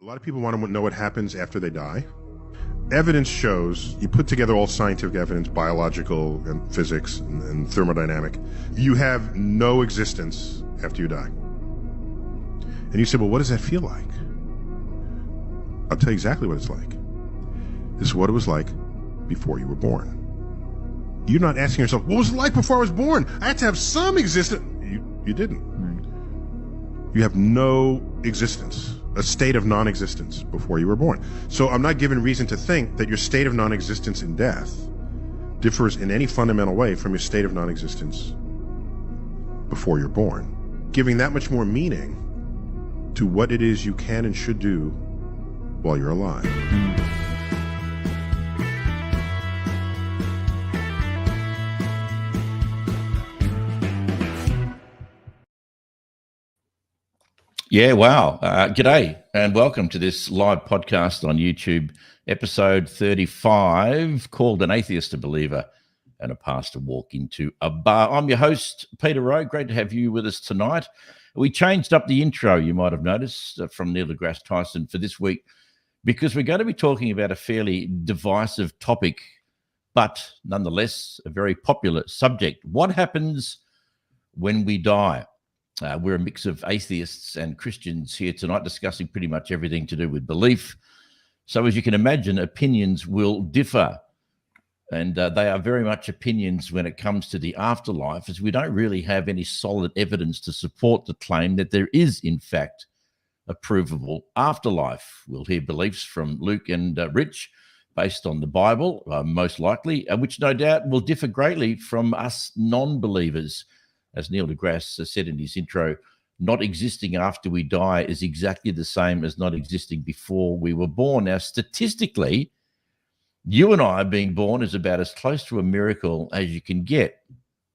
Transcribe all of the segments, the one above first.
lot of people want to know what happens after they die. Evidence shows, you put together all scientific evidence, biological and physics and thermodynamic, you have no existence after you die. And you say, well, what does that feel like? I'll tell you exactly what it's like. This is what it was like before you were born. You're not asking yourself, what was it like before I was born? I had to have some existence. You didn't. Right. You have no existence, a state of non-existence before you were born. So I'm not given reason to think that your state of non-existence in death differs in any fundamental way from your state of non-existence before you're born, giving that much more meaning to what it is you can and should do while you're alive. Yeah, wow. G'day and welcome to this live podcast on YouTube, episode 35, called An Atheist, a Believer, and a Pastor Walk into a Bar. I'm your host, Peter Rowe. Great to have you with us tonight. We changed up the intro, you might have noticed, from Neil deGrasse Tyson for this week, because we're going to be talking about a fairly divisive topic, but nonetheless a very popular subject. What happens when we die? We're a mix of atheists and Christians here tonight, discussing pretty much everything to do with belief. So as you can imagine, opinions will differ. And they are very much opinions when it comes to the afterlife, as we don't really have any solid evidence to support the claim that there is, in fact, a provable afterlife. We'll hear beliefs from Luke and Rich based on the Bible, most likely, which no doubt will differ greatly from us non-believers. As Neil deGrasse said in his intro, not existing after we die is exactly the same as not existing before we were born. Now, statistically, you and I being born is about as close to a miracle as you can get.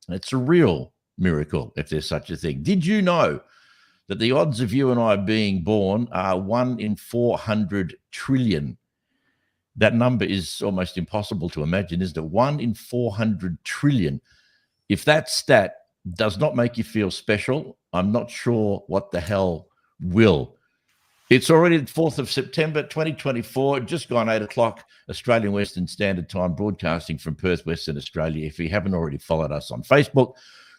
It's a real miracle, if there's such a thing. Did you know that the odds of you and I being born are 1 in 400 trillion? That number is almost impossible to imagine, isn't it? 1 in 400 trillion. If that stat does not make you feel special, I'm not sure what the hell will. It's already the 4th of September, 2024, just gone 8 o'clock, Australian Western Standard Time, broadcasting from Perth, Western Australia. If you haven't already followed us on Facebook,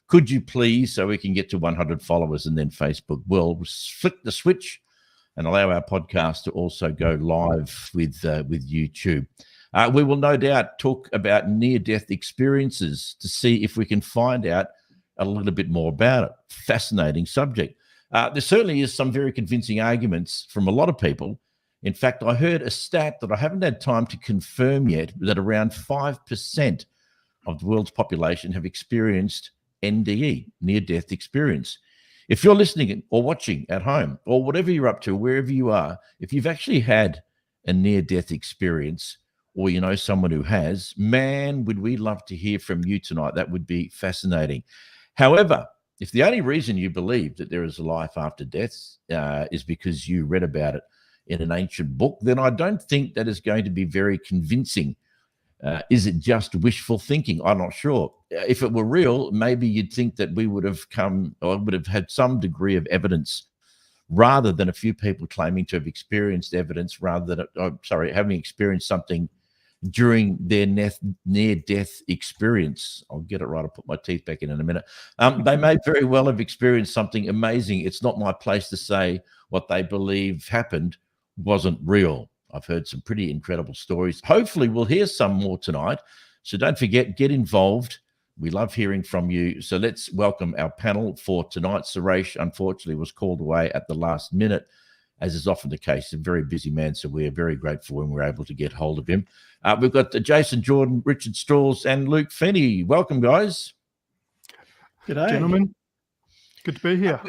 could you please, so we can get to 100 followers, and then Facebook will flick the switch and allow our podcast to also go live with YouTube. We will no doubt talk about near-death experiences to see if we can find out a little bit more about it. Fascinating subject. There certainly is some very convincing arguments from a lot of people. In fact, I heard a stat that I haven't had time to confirm yet, that around 5% of the world's population have experienced NDE, near-death experience. If you're listening or watching at home, or whatever you're up to, wherever you are, if you've actually had a near-death experience, or you know someone who has, man, would we love to hear from you tonight. That would be fascinating. However, if the only reason you believe that there is a life after death is because you read about it in an ancient book, then I don't think that is going to be very convincing. Is it just wishful thinking? I'm not sure. If it were real, maybe you'd think that we would have would have had some degree of evidence, rather than a few people claiming to have experienced evidence, rather than, having experienced something during their near-death experience. I'll get it right. I'll put my teeth back in a minute. They may very well have experienced something amazing. It's not my place to say what they believe happened wasn't real. I've heard some pretty incredible stories. Hopefully we'll hear some more tonight. So don't forget, get involved. We love hearing from you. So let's welcome our panel for tonight. Suresh, unfortunately, was called away at the last minute, as is often the case. A very busy man, so we are very grateful when we're able to get hold of him. We've got Jason Jordan, Richard Strauss, and Luke Finney. Welcome, guys. G'day. Gentlemen. Good to be here.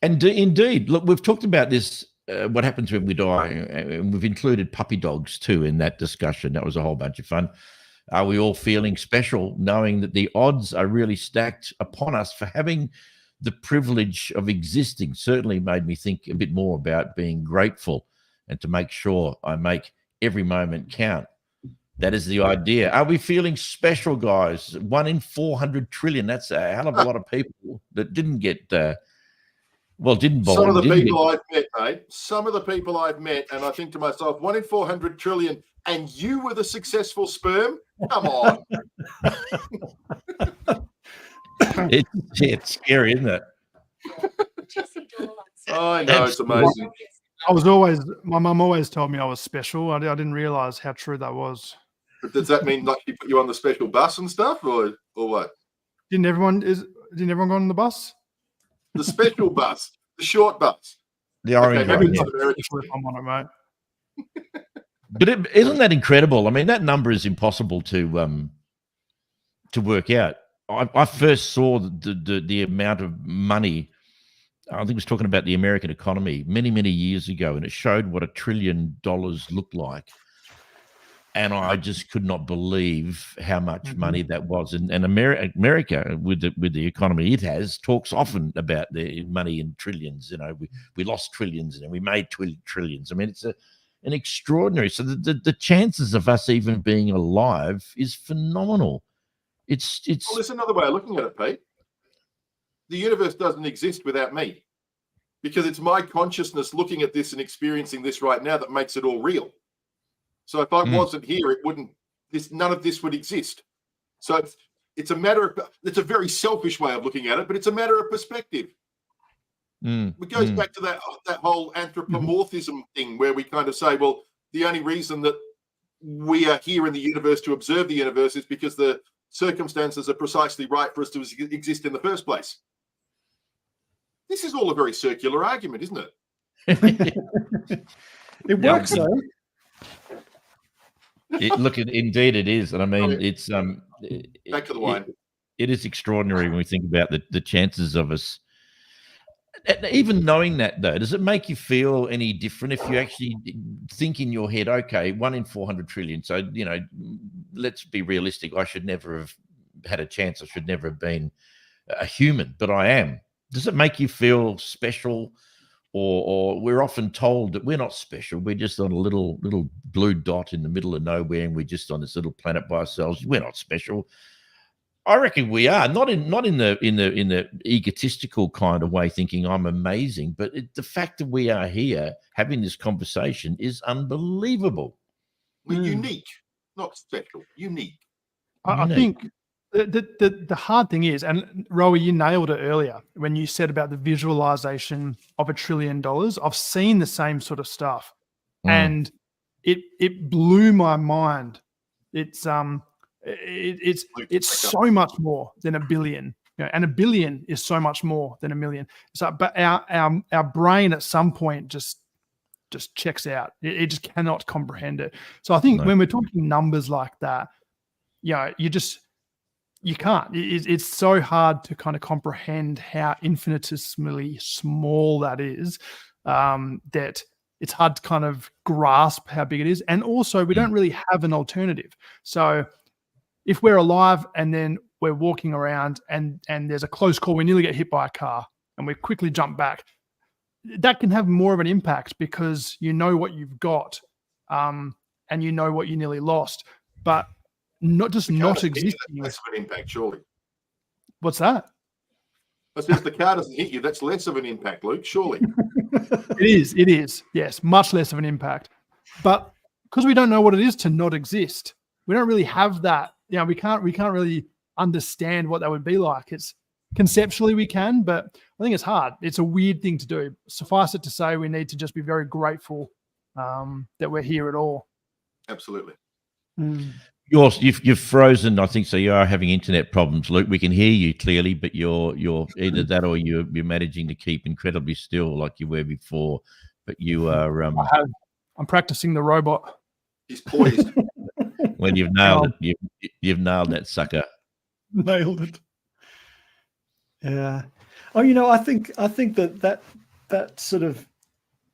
And indeed, look, we've talked about this, what happens when we die, and we've included puppy dogs too in that discussion. That was a whole bunch of fun. Are we all feeling special, knowing that the odds are really stacked upon us for having the privilege of existing? Certainly made me think a bit more about being grateful and to make sure I make every moment count. That is the idea. Are we feeling special, guys? 1 in 400 trillion. That's a hell of a lot of people that didn't get Well, didn't Some of Bolton, the didn't people he? I've met, mate. Some of the people I've met, and I think to myself, 1 in 400 trillion, and you were the successful sperm? Come on. It's scary, isn't it? Oh, I know, it's amazing. My mum always told me I was special. I didn't realize how true that was. But does that mean like she put you on the special bus and stuff, or what? Didn't everyone go on the bus? The special bus, the short bus. The orange maybe one, it's yeah. an American If I'm on it, mate. But isn't that incredible? I mean, that number is impossible to work out. I first saw the amount of money. I think it was talking about the American economy many, many years ago, and it showed what $1 trillion looked like. And I just could not believe how much money that was. And America, with the economy it has, talks often about the money in trillions. You know, we lost trillions and we made trillions. I mean, it's an extraordinary. So the chances of us even being alive is phenomenal. It's. Well, there's another way of looking at it, Pete. The universe doesn't exist without me, because it's my consciousness looking at this and experiencing this right now that makes it all real. So if I wasn't here, none of this would exist. So it's a matter of, it's a very selfish way of looking at it, but it's a matter of perspective. It goes back to that whole anthropomorphism thing, where we kind of say, well, the only reason that we are here in the universe to observe the universe is because the circumstances are precisely right for us to exist in the first place. This is all a very circular argument, isn't it? It works, though. Indeed it is. And I mean, it's back to the wine. It is extraordinary when we think about the chances of us. Even knowing that, though, does it make you feel any different if you actually think in your head, okay, 1 in 400 trillion. So, you know, let's be realistic. I should never have had a chance. I should never have been a human, but I am. Does it make you feel special? Or we're often told that we're not special. We're just on a little blue dot in the middle of nowhere, and we're just on this little planet by ourselves. We're not special. I reckon we are, not in the egotistical kind of way, thinking I'm amazing, but the fact that we are here having this conversation is unbelievable. We're unique, not special. Unique. I think the hard thing is, and Rowie, you nailed it earlier when you said about the visualization of $1 trillion. I've seen the same sort of stuff, and it blew my mind. It's so much more than a billion, you know, and a billion is so much more than a million. So, but our brain at some point just checks out. It just cannot comprehend it. So I think when we're talking numbers like that, yeah, you can't. It's so hard to kind of comprehend how infinitesimally small that is, that it's hard to kind of grasp how big it is. And also, we don't really have an alternative. So if we're alive and then we're walking around and there's a close call, we nearly get hit by a car and we quickly jump back, that can have more of an impact because you know what you've got, and you know what you nearly lost. But not existing. Less of an impact, surely. What's that? That's just the car doesn't hit you. That's less of an impact, Luke. Surely. It is. Yes, much less of an impact. But because we don't know what it is to not exist, we don't really have that. You know, we can't really understand what that would be like. It's conceptually we can, but I think it's hard. It's a weird thing to do. Suffice it to say, we need to just be very grateful that we're here at all. Absolutely. You've frozen, I think, so you are having internet problems, Luke. We can hear you clearly, but you're either that or you're managing to keep incredibly still like you were before. But you are. I'm practicing the robot. He's poised. Well, you've nailed it. You've nailed that sucker. Nailed it. Yeah. Oh, you know, I think that sort of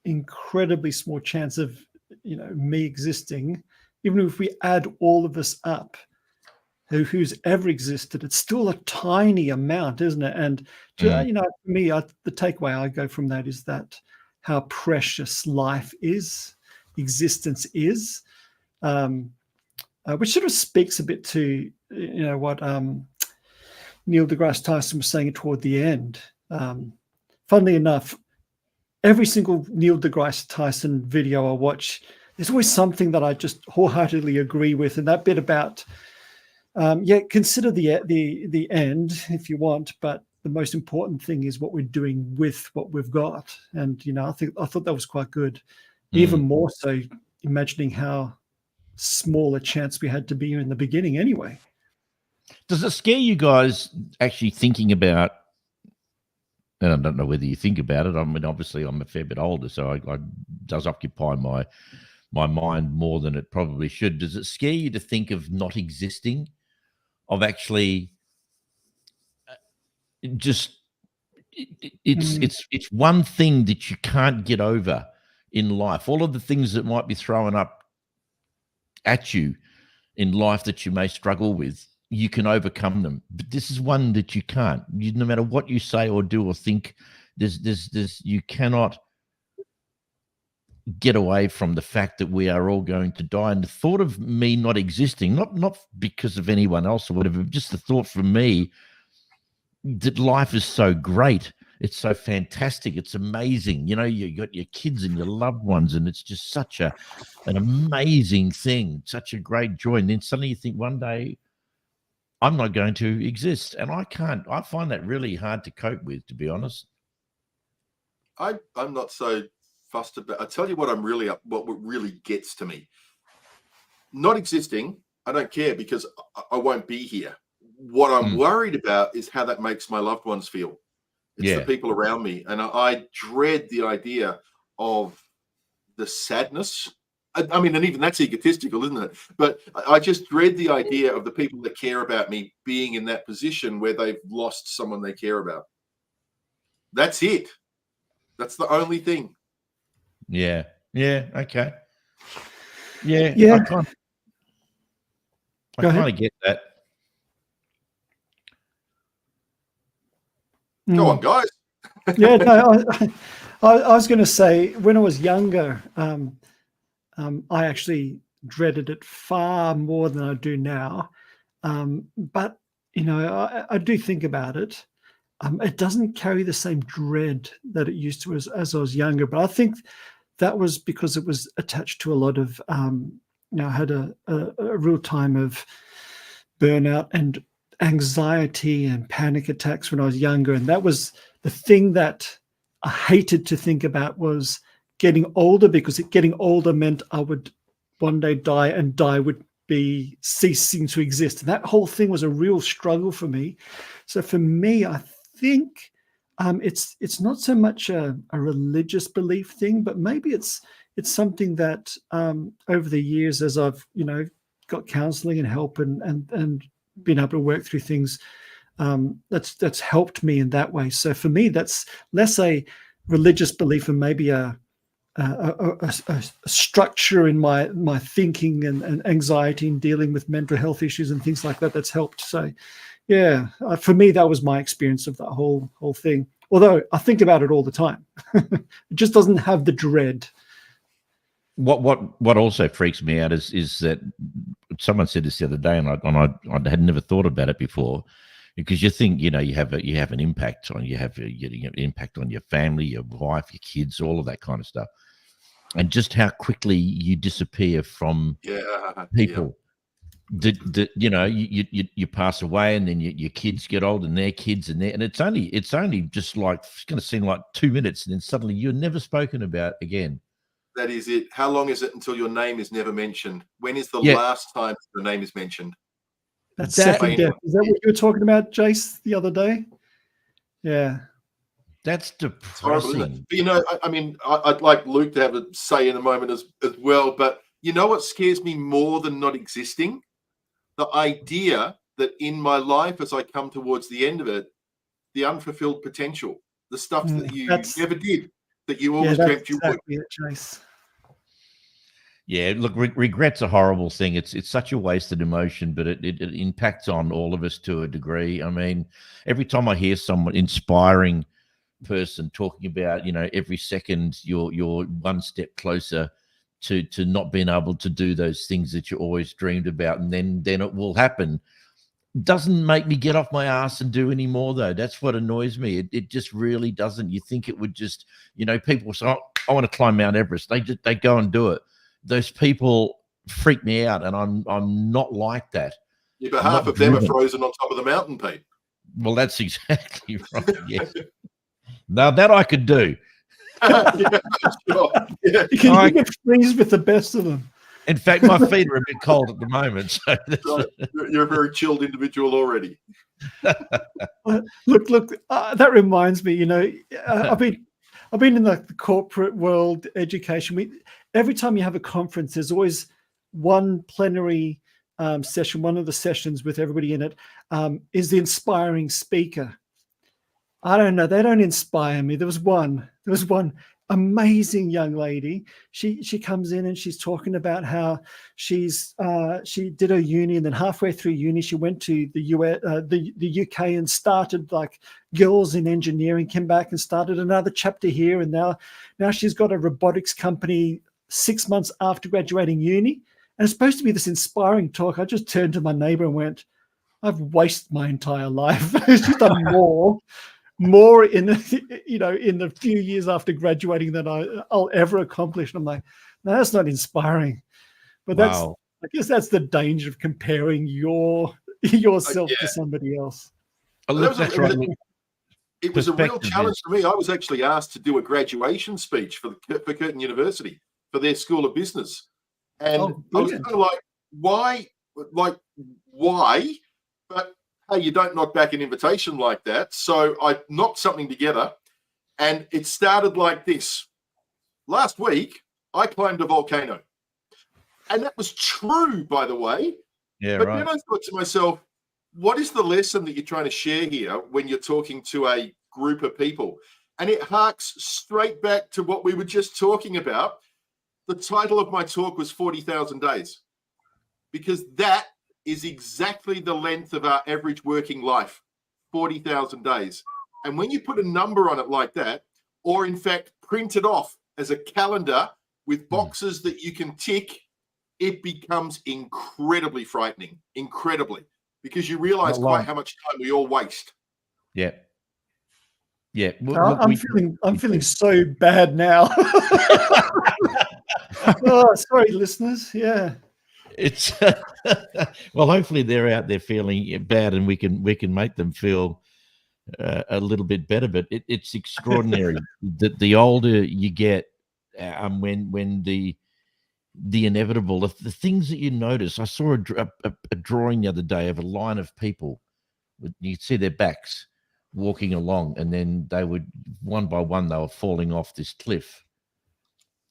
incredibly small chance of, you know, me existing, even if we add all of us up, who's ever existed, it's still a tiny amount, isn't it? And you know, for me, the takeaway I go from that is that how precious life is, existence is, which sort of speaks a bit to, you know, what Neil deGrasse Tyson was saying toward the end. Funnily enough, every single Neil deGrasse Tyson video I watch, there's always something that I just wholeheartedly agree with. And that bit about, consider the end if you want, but the most important thing is what we're doing with what we've got. And, I thought that was quite good. Even more so imagining how small a chance we had to be in the beginning anyway. Does it scare you guys actually thinking about, and I don't know whether you think about it, I mean, obviously I'm a fair bit older, so it does occupy my mind more than it probably should. Does it scare you to think of not existing, of actually just, it's one thing that you can't get over in life. All of the things that might be thrown up at you in life that you may struggle with, you can overcome them, but this is one that you can't. No matter what you say or do or think, you cannot get away from the fact that we are all going to die. And the thought of me not existing, not because of anyone else or whatever, just the thought for me that life is so great, it's so fantastic, it's amazing. You got your kids and your loved ones, and it's just such an amazing thing, such a great joy. And then suddenly you think one day I'm not going to exist, and I find that really hard to cope with, to be honest. I'm not so fussed about. I tell you what, what really gets to me. Not existing, I don't care, because I won't be here. What I'm worried about is how that makes my loved ones feel. It's the people around me, and I dread the idea of the sadness. I mean, and even that's egotistical, isn't it? But I just dread the idea of the people that care about me being in that position where they've lost someone they care about. That's it. That's the only thing. Yeah. Yeah. Okay. Yeah. Yeah. I kind of get that. Go on, guys. Yeah, no, I was going to say, when I was younger, I actually dreaded it far more than I do now. But, I do think about it. It doesn't carry the same dread that it used to as I was younger. But I think that was because it was attached to a lot of, I had a real time of burnout and anxiety and panic attacks when I was younger. And that was the thing that I hated to think about, was getting older, because getting older meant I would one day die, and die would be ceasing to exist. And that whole thing was a real struggle for me. So for me, I think it's not so much a religious belief thing, but maybe it's something that over the years, as I've got counseling and help and been able to work through things, that's helped me in that way. So for me, that's less a religious belief and maybe a structure in my thinking and anxiety and dealing with mental health issues and things like that that's helped. So yeah, for me, that was my experience of that whole thing. Although I think about it all the time. It just doesn't have the dread. What also freaks me out is that someone said this the other day, and I had never thought about it before, because you think you have an impact on an impact on your family, your wife, your kids, all of that kind of stuff, and just how quickly you disappear from people. That you pass away, and then your kids get old, and their kids, and it's only just like, it's going to seem like 2 minutes, and then suddenly you're never spoken about again. That is it. How long is it until your name is never mentioned? When is the last time your name is mentioned? That's second death. Is that what you were talking about, Jace, the other day? Yeah. That's depressing. It's horrible, isn't it? But, I mean, I'd like Luke to have a say in a moment as well. But you know what scares me more than not existing? The idea that in my life, as I come towards the end of it, the unfulfilled potential, the stuff that you never did, that you always dreamt you would. Jace. Yeah, look, regret's a horrible thing. It's such a wasted emotion, but it impacts on all of us to a degree. I mean, every time I hear someone inspiring person talking about, every second you're one step closer to not being able to do those things that you always dreamed about, and then it will happen. doesn't make me get off my ass and do any more, though. That's what annoys me. It just really doesn't. You think it would just, people say, oh, I want to climb Mount Everest. They go and do it. Those people freak me out, and I'm not like that. Yeah, but half of them are frozen on top of the mountain, Pete. Well, that's exactly right. Yes. Now that I could do. Yeah, sure. Yeah. You can freeze with the best of them. In fact, my feet are a bit cold at the moment. So Right. You're a very chilled individual already. Look, that reminds me, I've been in the corporate world, education. Every time you have a conference, there's always one plenary session. One of the sessions with everybody in it is the inspiring speaker. I don't know. They don't inspire me. There was one amazing young lady. She comes in and she's talking about how she did her uni, and then halfway through uni she went to the UK and started like girls in engineering, came back and started another chapter here, and now she's got a robotics company 6 months after graduating uni. And it's supposed to be this inspiring talk. I just turned to my neighbor and went, I've wasted my entire life. She's done more in the few years after graduating than I'll ever accomplish. And I'm like, no, that's not inspiring. But I guess that's the danger of comparing yourself to somebody else. It was a real challenge for me. I was actually asked to do a graduation speech for Curtin University for their School of Business. And I was kind of like, why? But hey, you don't knock back an invitation like that. So I knocked something together, and it started like this. Last week, I climbed a volcano. And that was true, by the way. Yeah, but right. then I thought to myself, what is the lesson that you're trying to share here when you're talking to a group of people? And it harks straight back to what we were just talking about. The title of my talk was 40,000 days, because that is exactly the length of our average working life, 40,000 days. And when you put a number on it like that, or in fact print it off as a calendar with boxes that you can tick, it becomes incredibly frightening, because you realize quite how much time we all waste. Yeah. Yeah. I'm feeling so bad now. Oh, sorry, listeners. Yeah. It's well, hopefully they're out there feeling bad, and we can make them feel a little bit better. But it's extraordinary that the older you get, when the inevitable, the things that you notice. I saw a drawing the other day of a line of people. You could see their backs walking along, and then they would, one by one, they were falling off this cliff.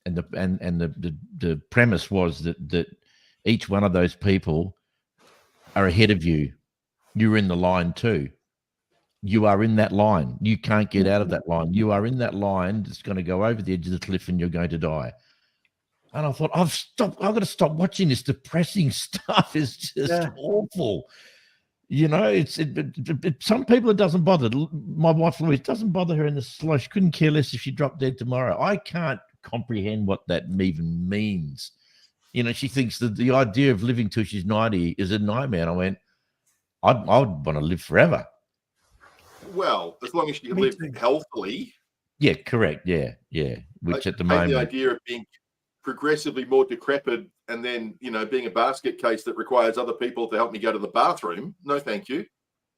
And the premise was that each one of those people are ahead of you. You're in the line too. You are in that line. You can't get out of that line. You are in that line that's going to go over the edge of the cliff, and you're going to die. And I thought, I've got to stop watching this depressing stuff. It's just awful. Some people it doesn't bother. My wife Louise, doesn't bother her in the slow. She couldn't care less if she dropped dead tomorrow. I can't comprehend what that even means. She thinks that the idea of living till she's 90 is a nightmare. And I went, I'd want to live forever. Well, as long as you live healthily. Yeah, correct. Yeah. Which at the moment, the idea of being progressively more decrepit and then, being a basket case that requires other people to help me go to the bathroom. No, thank you.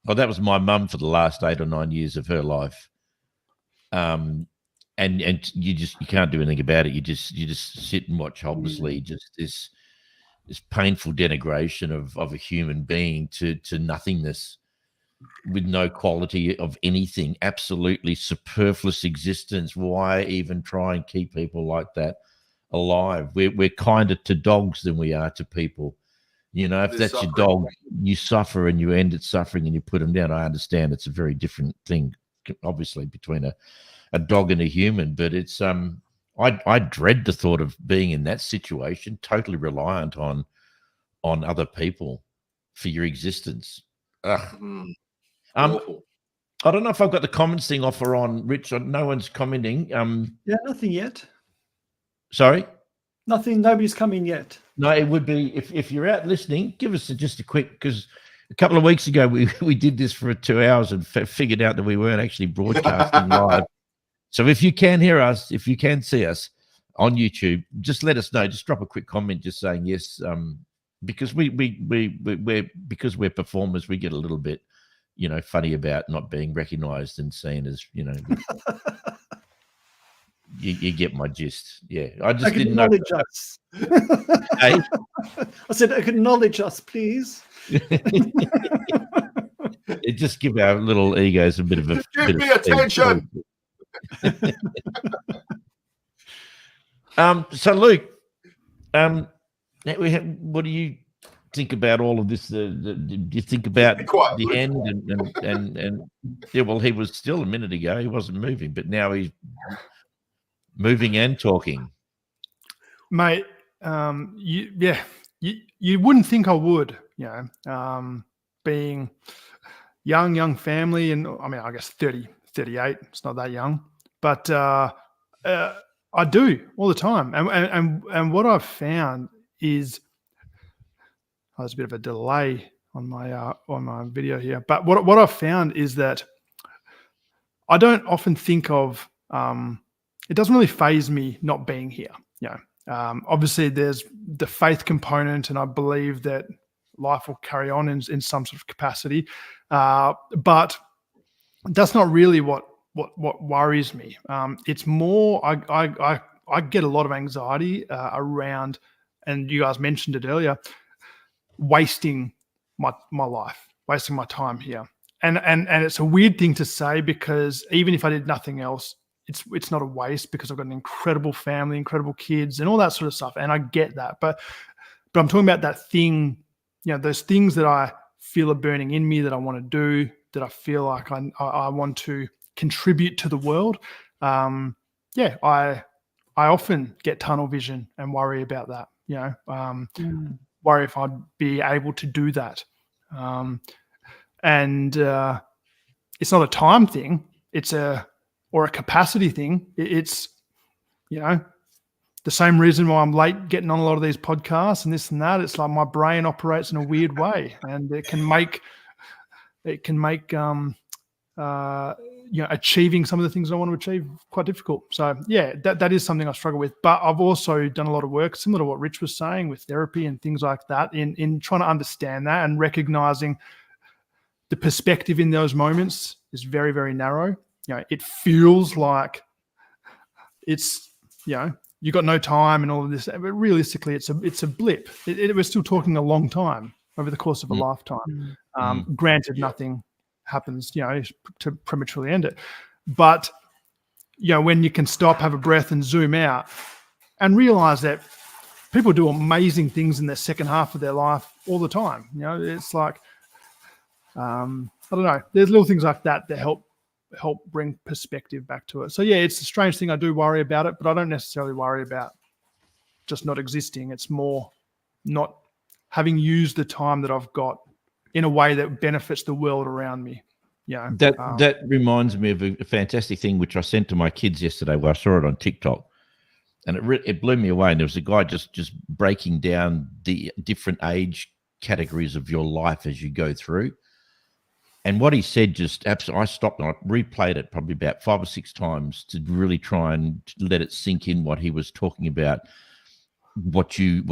Well, that was my mum for the last 8 or 9 years of her life. And you can't do anything about it. You just sit and watch helplessly, just this painful denigration of a human being to nothingness, with no quality of anything, absolutely superfluous existence. Why even try and keep people like that alive? We're kinder to dogs than we are to people. If that's your dog, you suffer and you end its suffering and you put them down. I understand it's a very different thing, obviously, between a dog and a human, but it's I dread the thought of being in that situation, totally reliant on other people for your existence. Awful. I don't know if I've got the comments thing off or on, Rich. No one's commenting. Nothing yet. Sorry? Nothing. Nobody's come in yet. No, it would be if you're out listening, give us just a quick, because a couple of weeks ago, we did this for 2 hours and figured out that we weren't actually broadcasting live. So if you can hear us, if you can see us on YouTube, just let us know. Just drop a quick comment, just saying yes. Because because we're performers, we get a little bit, funny about not being recognised and seen as, you get my gist. Yeah, I just didn't know. Acknowledge us. Hey? I said, acknowledge us, please. It just give our little egos a bit of a. Give me attention. So Luke, what do you think about all of this? Do you think about the end and yeah? Well, he was still a minute ago. He wasn't moving, but now he's moving and talking. Mate, you wouldn't think I would, being young family, and I mean, I guess 38, it's not that young, but I do all the time. And what I've found is, there's a bit of a delay on my video here, but what I've found is that I don't often think of, it doesn't really faze me not being here. Obviously there's the faith component, and I believe that life will carry on in some sort of capacity. But that's not really what worries me. It's more, I get a lot of anxiety around, and you guys mentioned it earlier, wasting my life, wasting my time here. And it's a weird thing to say, because even if I did nothing else, it's not a waste, because I've got an incredible family, incredible kids, and all that sort of stuff. And I get that, but I'm talking about that thing, those things that I feel are burning in me that I want to do, that I feel like I want to contribute to the world. I often get tunnel vision and worry about that. Worry if I'd be able to do that. And it's not a time thing. It's a capacity thing. It's, the same reason why I'm late getting on a lot of these podcasts and this and that. It's like my brain operates in a weird way, and it can make achieving some of the things I want to achieve quite difficult. So yeah, that is something I struggle with. But I've also done a lot of work, similar to what Rich was saying, with therapy and things like that, in trying to understand that and recognizing the perspective in those moments is very, very narrow. It feels like it's, you got no time and all of this, but realistically it's a blip. We're still talking a long time over the course of a lifetime. Granted, nothing happens, to prematurely end it. But, when you can stop, have a breath, and zoom out and realize that people do amazing things in the second half of their life all the time. It's like, I don't know, there's little things like that help bring perspective back to it. So yeah, it's a strange thing. I do worry about it, but I don't necessarily worry about just not existing. It's more not having used the time that I've got in a way that benefits the world around me. That reminds me of a fantastic thing which I sent to my kids yesterday. Well, I saw it on TikTok, and it blew me away. And there was a guy just breaking down the different age categories of your life as you go through. And what he said just absolutely, I stopped and I replayed it probably about 5 or 6 times to really try and let it sink in what he was talking about, what you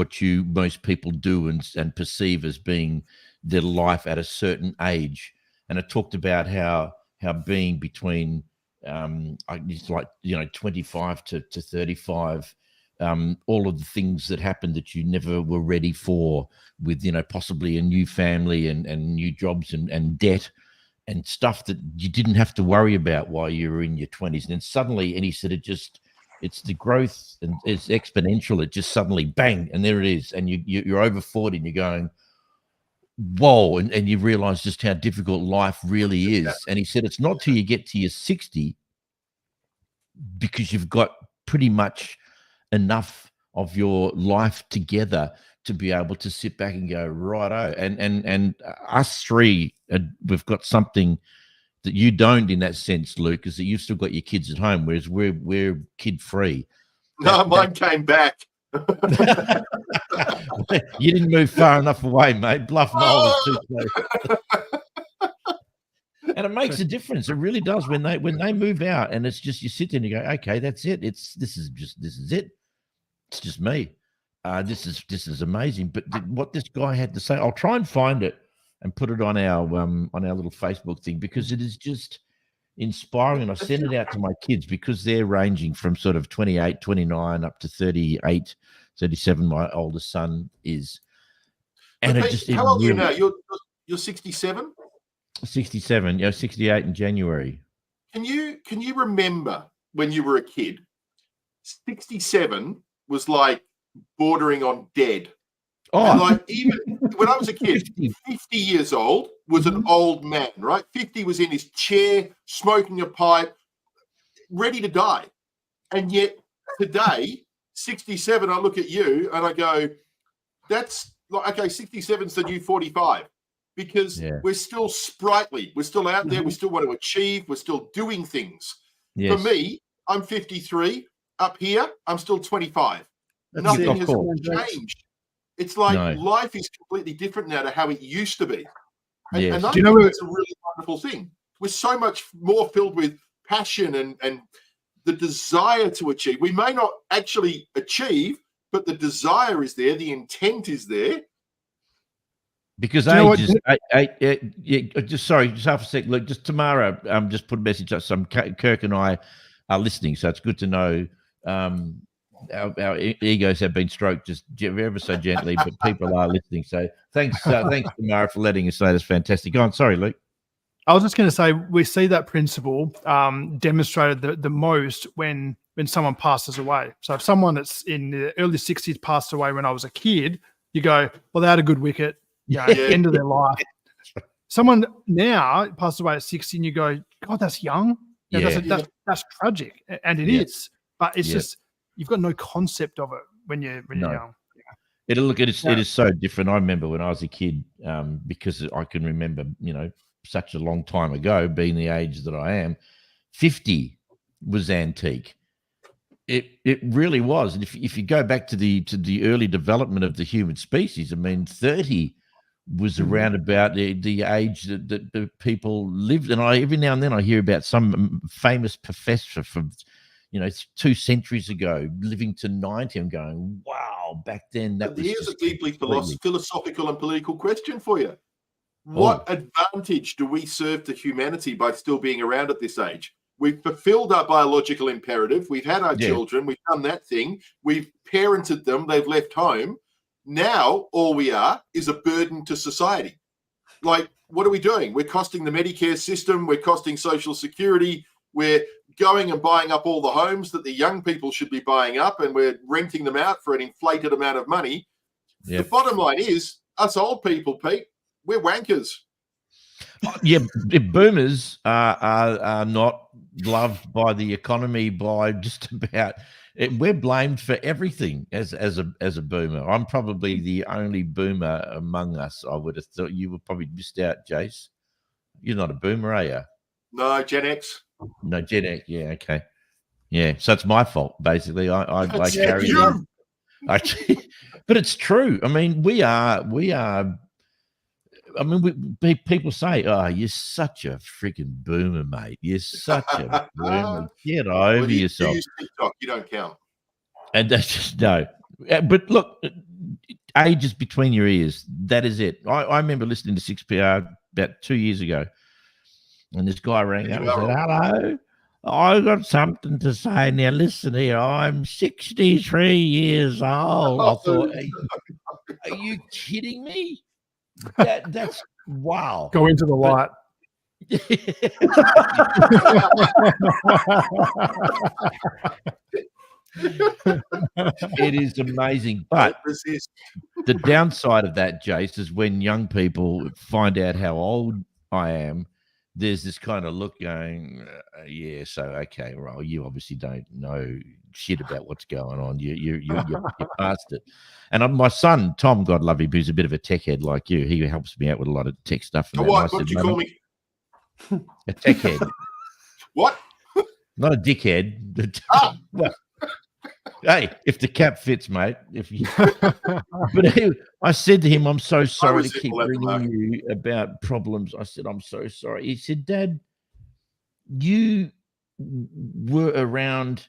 most people do and perceive as being their life at a certain age. And it talked about how being between it's like 25 to 35, all of the things that happened that you never were ready for, with possibly a new family and new jobs and debt and stuff that you didn't have to worry about while you were in your 20s. And then suddenly, and he said it's the growth, and it's exponential. It just suddenly bang, and there it is. And you're over 40 and you're going, whoa, and you realize just how difficult life really is. And he said it's not till you get to your 60, because you've got pretty much enough of your life together to be able to sit back and go, righto. And us three, we've got something that you don't in that sense, Luke, is that you've still got your kids at home, whereas we're kid free. No, mine came back. You didn't move far enough away, mate. Bluff Knoll was too close. And it makes a difference. It really does when they move out, and it's just you sit there and you go, okay, that's it. This is it. It's just me. This is amazing. But what this guy had to say, I'll try and find it and put it on our little Facebook thing, because it is just inspiring. And I send it out to my kids because they're ranging from sort of 28, 29 up to 38, 37. My oldest son is. And but how old are you now? You're 67? 67, 68 in January. Can you remember when you were a kid? 67 was like bordering on dead. Oh, and like even when I was a kid, 50 years old was an old man, right? 50 was in his chair, smoking a pipe, ready to die. And yet today, 67, I look at you and I go, that's like, okay, 67's the new 45. Because we're still sprightly, we're still out there, we still want to achieve, we're still doing things. yes. For me, I'm 53. Up here, I'm still 25. That's Nothing it. has changed. It's like life is completely different now to how it used to be. And, and I think it's a really wonderful thing. We're so much more filled with passion and the desire to achieve. We may not actually achieve, but the desire is there, the intent is there. Because just half a sec. Look, just Tamara, just put a message up. Some Kirk and I are listening, so it's good to know. Our egos have been stroked just ever so gently, but people are listening. So thanks, Tamara, for letting us know. That's fantastic. Go on, sorry, Luke. I was just going to say, we see that principle demonstrated the most when someone passes away. So if someone that's in the early 60s passed away when I was a kid, you go, well, they had a good wicket. End of their life. Someone now passed away at 60 and you go, God, that's young. That's tragic. And it is. But it's just, you've got no concept of it when you're young. It is so different. I remember when I was a kid, because I can remember, such a long time ago, being the age that I am, 50 was antique. It really was. And if you go back to the early development of the human species, I mean, 30 was around about the age that the people lived. And every now and then I hear about some famous professor from 2 centuries ago living to 90. I'm going, wow, back then that was. Here's a deeply philosophical and political question for you. What advantage do we serve to humanity by still being around at this age? We've fulfilled our biological imperative. We've had our children. We've done that thing. We've parented them. They've left home. Now, all we are is a burden to society. Like, what are we doing? We're costing the Medicare system. We're costing Social Security. We're going and buying up all the homes that the young people should be buying up, and we're renting them out for an inflated amount of money. Yep. The bottom line is, us old people, Pete, we're wankers. Yeah, boomers are not loved by the economy, by just about. We're blamed for everything as a boomer. I'm probably the only boomer among us. I would have thought you were probably missed out, Jace. You're not a boomer, are you? No, Gen X. No, Gen X. Yeah, okay. Yeah, so it's my fault basically. I carry on. But it's true. I mean, we are. I mean, people say, "Oh, you're such a freaking boomer, mate. You're such a boomer. Get over yourself." You use TikTok, you don't count. And that's just no. But look, age is between your ears. That is it. I remember listening to 6PR about 2 years ago, and this guy rang up and said, "Hello, I got something to say. Now listen here. I'm 63 years old." I thought, are you kidding me? That's wow. Go into the light. It is amazing. But the downside of that, Jace, is when young people find out how old I am, there's this kind of look going, okay, well, you obviously don't know shit about what's going on. You're past it. And my son, Tom, God love him, who's a bit of a tech head like you, he helps me out with a lot of tech stuff. And what did you call me? A tech head. What? Not a dickhead. Hey, if the cap fits, mate. If you, but I said to him, "I'm so sorry to keep ringing you about problems." I said, "I'm so sorry." He said, "Dad, you were around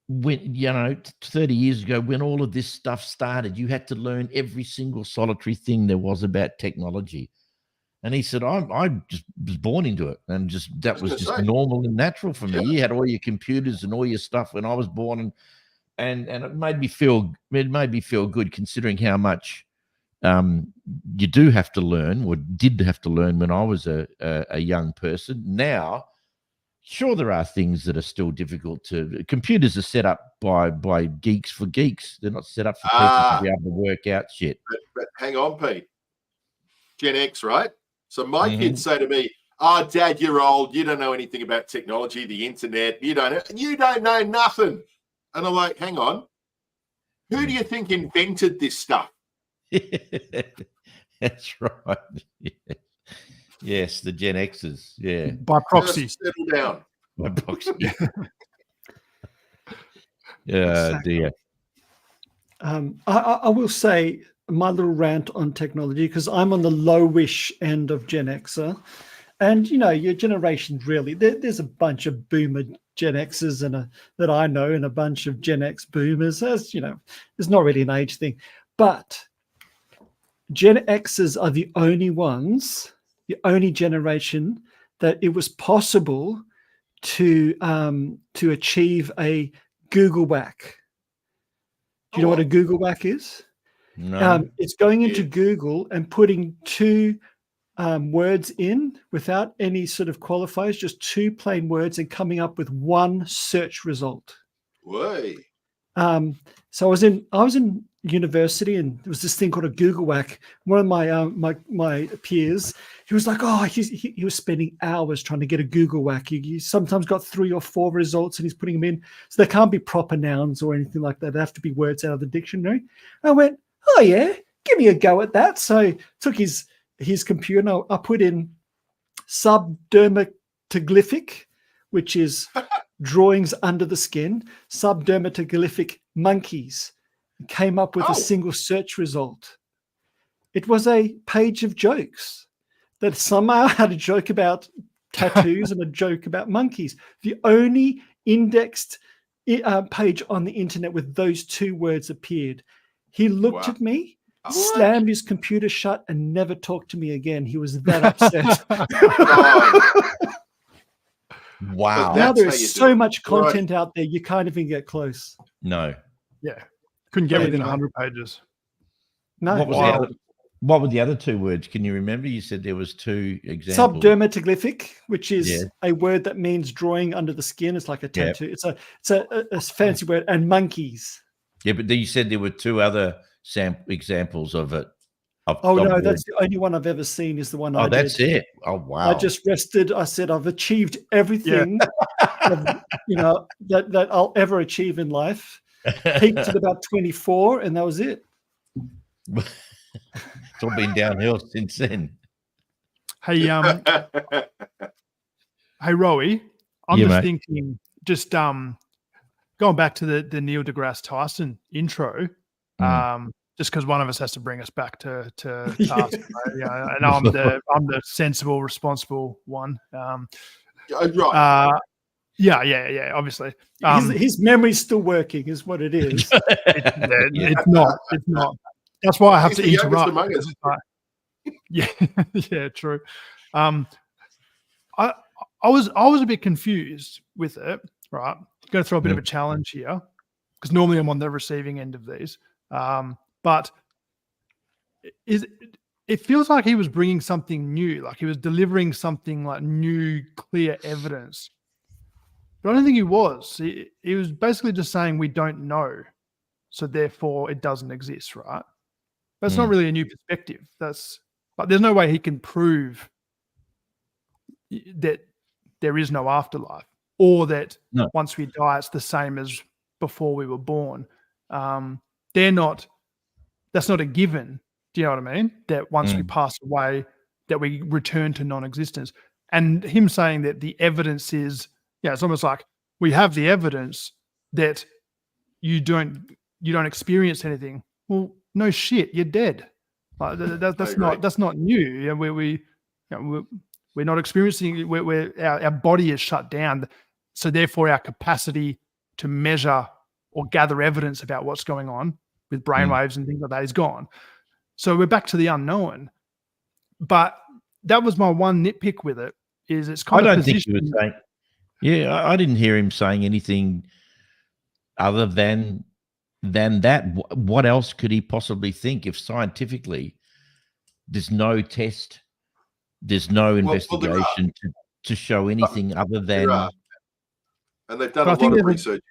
when 30 years ago when all of this stuff started. You had to learn every single solitary thing there was about technology." And he said, I just was born into it, and that was just normal and natural for me. Yeah. You had all your computers and all your stuff when I was born, and it made me feel good, considering how much you do have to learn, or did have to learn, when I was a young person. Now, sure, there are things that are still difficult to. Computers are set up by geeks for geeks. They're not set up for people to be able to work out shit. But hang on, Pete. Gen X, right? So my kids say to me, "Oh, Dad, you're old. You don't know anything about technology, the internet. You don't know nothing." And I'm like, "Hang on. Who do you think invented this stuff?" That's right. Yeah. Yes, the Gen X's. Yeah. By proxy. Just settle down. By proxy. Yeah, dear. I will say my little rant on technology, because I'm on the lowish end of Gen Xer, and your generation really. There's a bunch of boomer Gen Xers that I know, and a bunch of Gen X boomers. As there's not really an age thing, but Gen Xers are the only generation that it was possible to achieve a Google whack. Do you know what a Google whack is? No. It's going into Google and putting two words in without any sort of qualifiers, just two plain words, and coming up with one search result. Way. So I was in university, and there was this thing called a Google whack. One of my peers, he was like, "Oh, he was spending hours trying to get a Google whack. He sometimes got 3 or 4 results, and he's putting them in. So they can't be proper nouns or anything like that. They have to be words out of the dictionary." I went, "Oh yeah, give me a go at that." So I took his computer, and I put in subdermatoglyphic, which is drawings under the skin, subdermatoglyphic monkeys, and came up with a single search result. It was a page of jokes that somehow had a joke about tattoos and a joke about monkeys. The only indexed page on the internet with those 2 words appeared. He looked at me, slammed his computer shut, and never talked to me again. He was that upset. Wow. Now there is so much content out there, you can't even get close. No. Yeah. Couldn't get within 100 pages. No. What were the other 2 words? Can you remember? You said there was 2 examples. Subdermatoglyphic, which is a word that means drawing under the skin. It's like a tattoo. It's a fancy word. And monkeys. Yeah, but you said there were 2 other examples of it. No, that's the only one I've ever seen, is the one I did. Oh, that's it. Oh, wow. I just rested. I said, I've achieved everything that I'll ever achieve in life. Peaked at about 24, and that was it. It's all been downhill since then. Hey, hey, Rowie, I'm thinking, going back to the Neil deGrasse Tyson intro, just because one of us has to bring us back to task. And I'm the sensible, responsible one. Right. Yeah, obviously. His memory's still working, is what it is. It's not. That's why I have to interrupt. Yeah, true. I was a bit confused with it. Right, going to throw a bit of a challenge here, because normally I'm on the receiving end of these. But it feels like he was bringing something new, like he was delivering something like new, clear evidence. But I don't think he was. He was basically just saying we don't know, so therefore it doesn't exist, right? That's not really a new perspective. But there's no way he can prove that there is no afterlife, or that once we die it's the same as before we were born. That's not a given. Do you know what I mean? That once we pass away, that we return to non-existence. And him saying that the evidence is, it's almost like we have the evidence that you don't experience anything. Well, no shit, you're dead. Like that's not new. You know, we're not experiencing. Our body is shut down, so therefore our capacity to measure or gather evidence about what's going on with brainwaves and things like that is gone. So we're back to the unknown. But that was my one nitpick with it. Is it's kind of. I don't think he was saying. Yeah, I didn't hear him saying anything other than that. What else could he possibly think if scientifically there's no test, there's no investigation to show anything other than. And they've done a lot of research.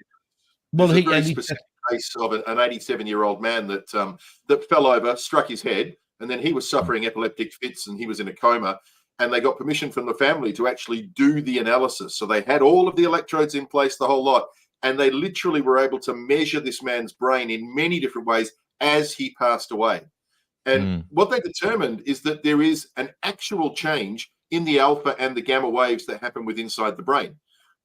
Well, a very specific case of an 87-year-old man that fell over, struck his head, and then he was suffering epileptic fits and he was in a coma. And they got permission from the family to actually do the analysis. So they had all of the electrodes in place, the whole lot. And they literally were able to measure this man's brain in many different ways as he passed away. And what they determined is that there is an actual change in the alpha and the gamma waves that happen inside the brain.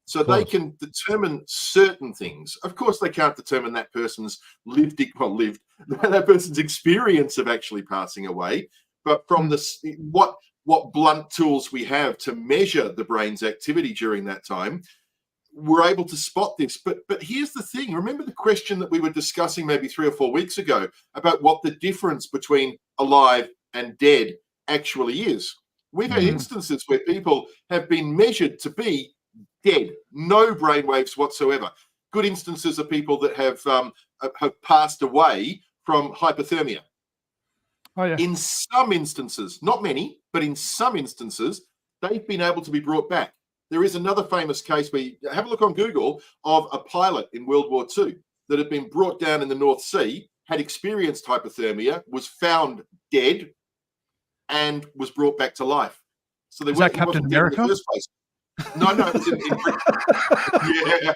So they can determine certain things. Of course, they can't determine that person's that person's experience of actually passing away. But from what blunt tools we have to measure the brain's activity during that time, we're able to spot this. But here's the thing. Remember the question that we were discussing maybe 3 or 4 weeks ago about what the difference between alive and dead actually is. We've had instances where people have been measured to be dead, no brainwaves whatsoever. Good instances of people that have passed away from hypothermia. Oh, yeah. In some instances, not many, but in some instances, they've been able to be brought back. There is another famous case where you have a look on Google of a pilot in World War II that had been brought down in the North Sea, had experienced hypothermia, was found dead, and was brought back to life. So is that Captain America? In the first place. No, it was in yeah.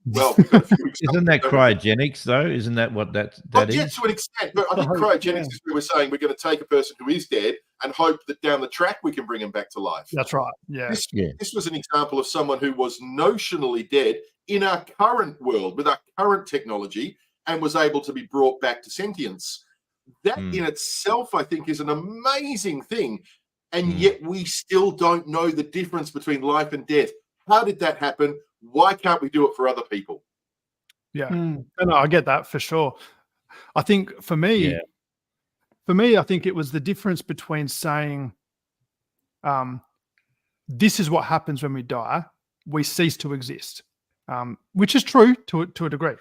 Well, isn't that cryogenics though? Isn't that what that is? Yeah, to an extent, but I think cryogenics is where we're saying we're going to take a person who is dead and hope that down the track we can bring him back to life. That's right. Yeah. This was an example of someone who was notionally dead in our current world with our current technology and was able to be brought back to sentience. That in itself, I think, is an amazing thing. And yet we still don't know the difference between life and death. How did that happen? Why can't we do it for other people? Yeah, no, I get that for sure. I think for me, I think it was the difference between saying, this is what happens when we die, we cease to exist, which is true to a degree.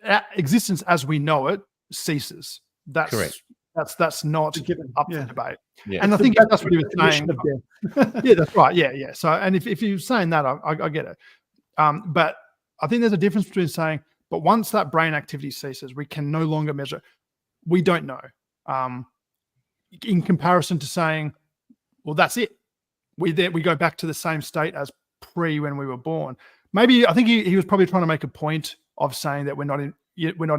Our existence as we know it ceases. That's correct. That's not up for debate. Yeah. And I think that's what he was saying. Yeah, that's right. Yeah. So, and if you're saying that, I get it. But I think there's a difference between saying, but once that brain activity ceases, we can no longer measure. We don't know. In comparison to saying, well, that's it. We go back to the same state as when we were born. Maybe I think he was probably trying to make a point of saying that we're not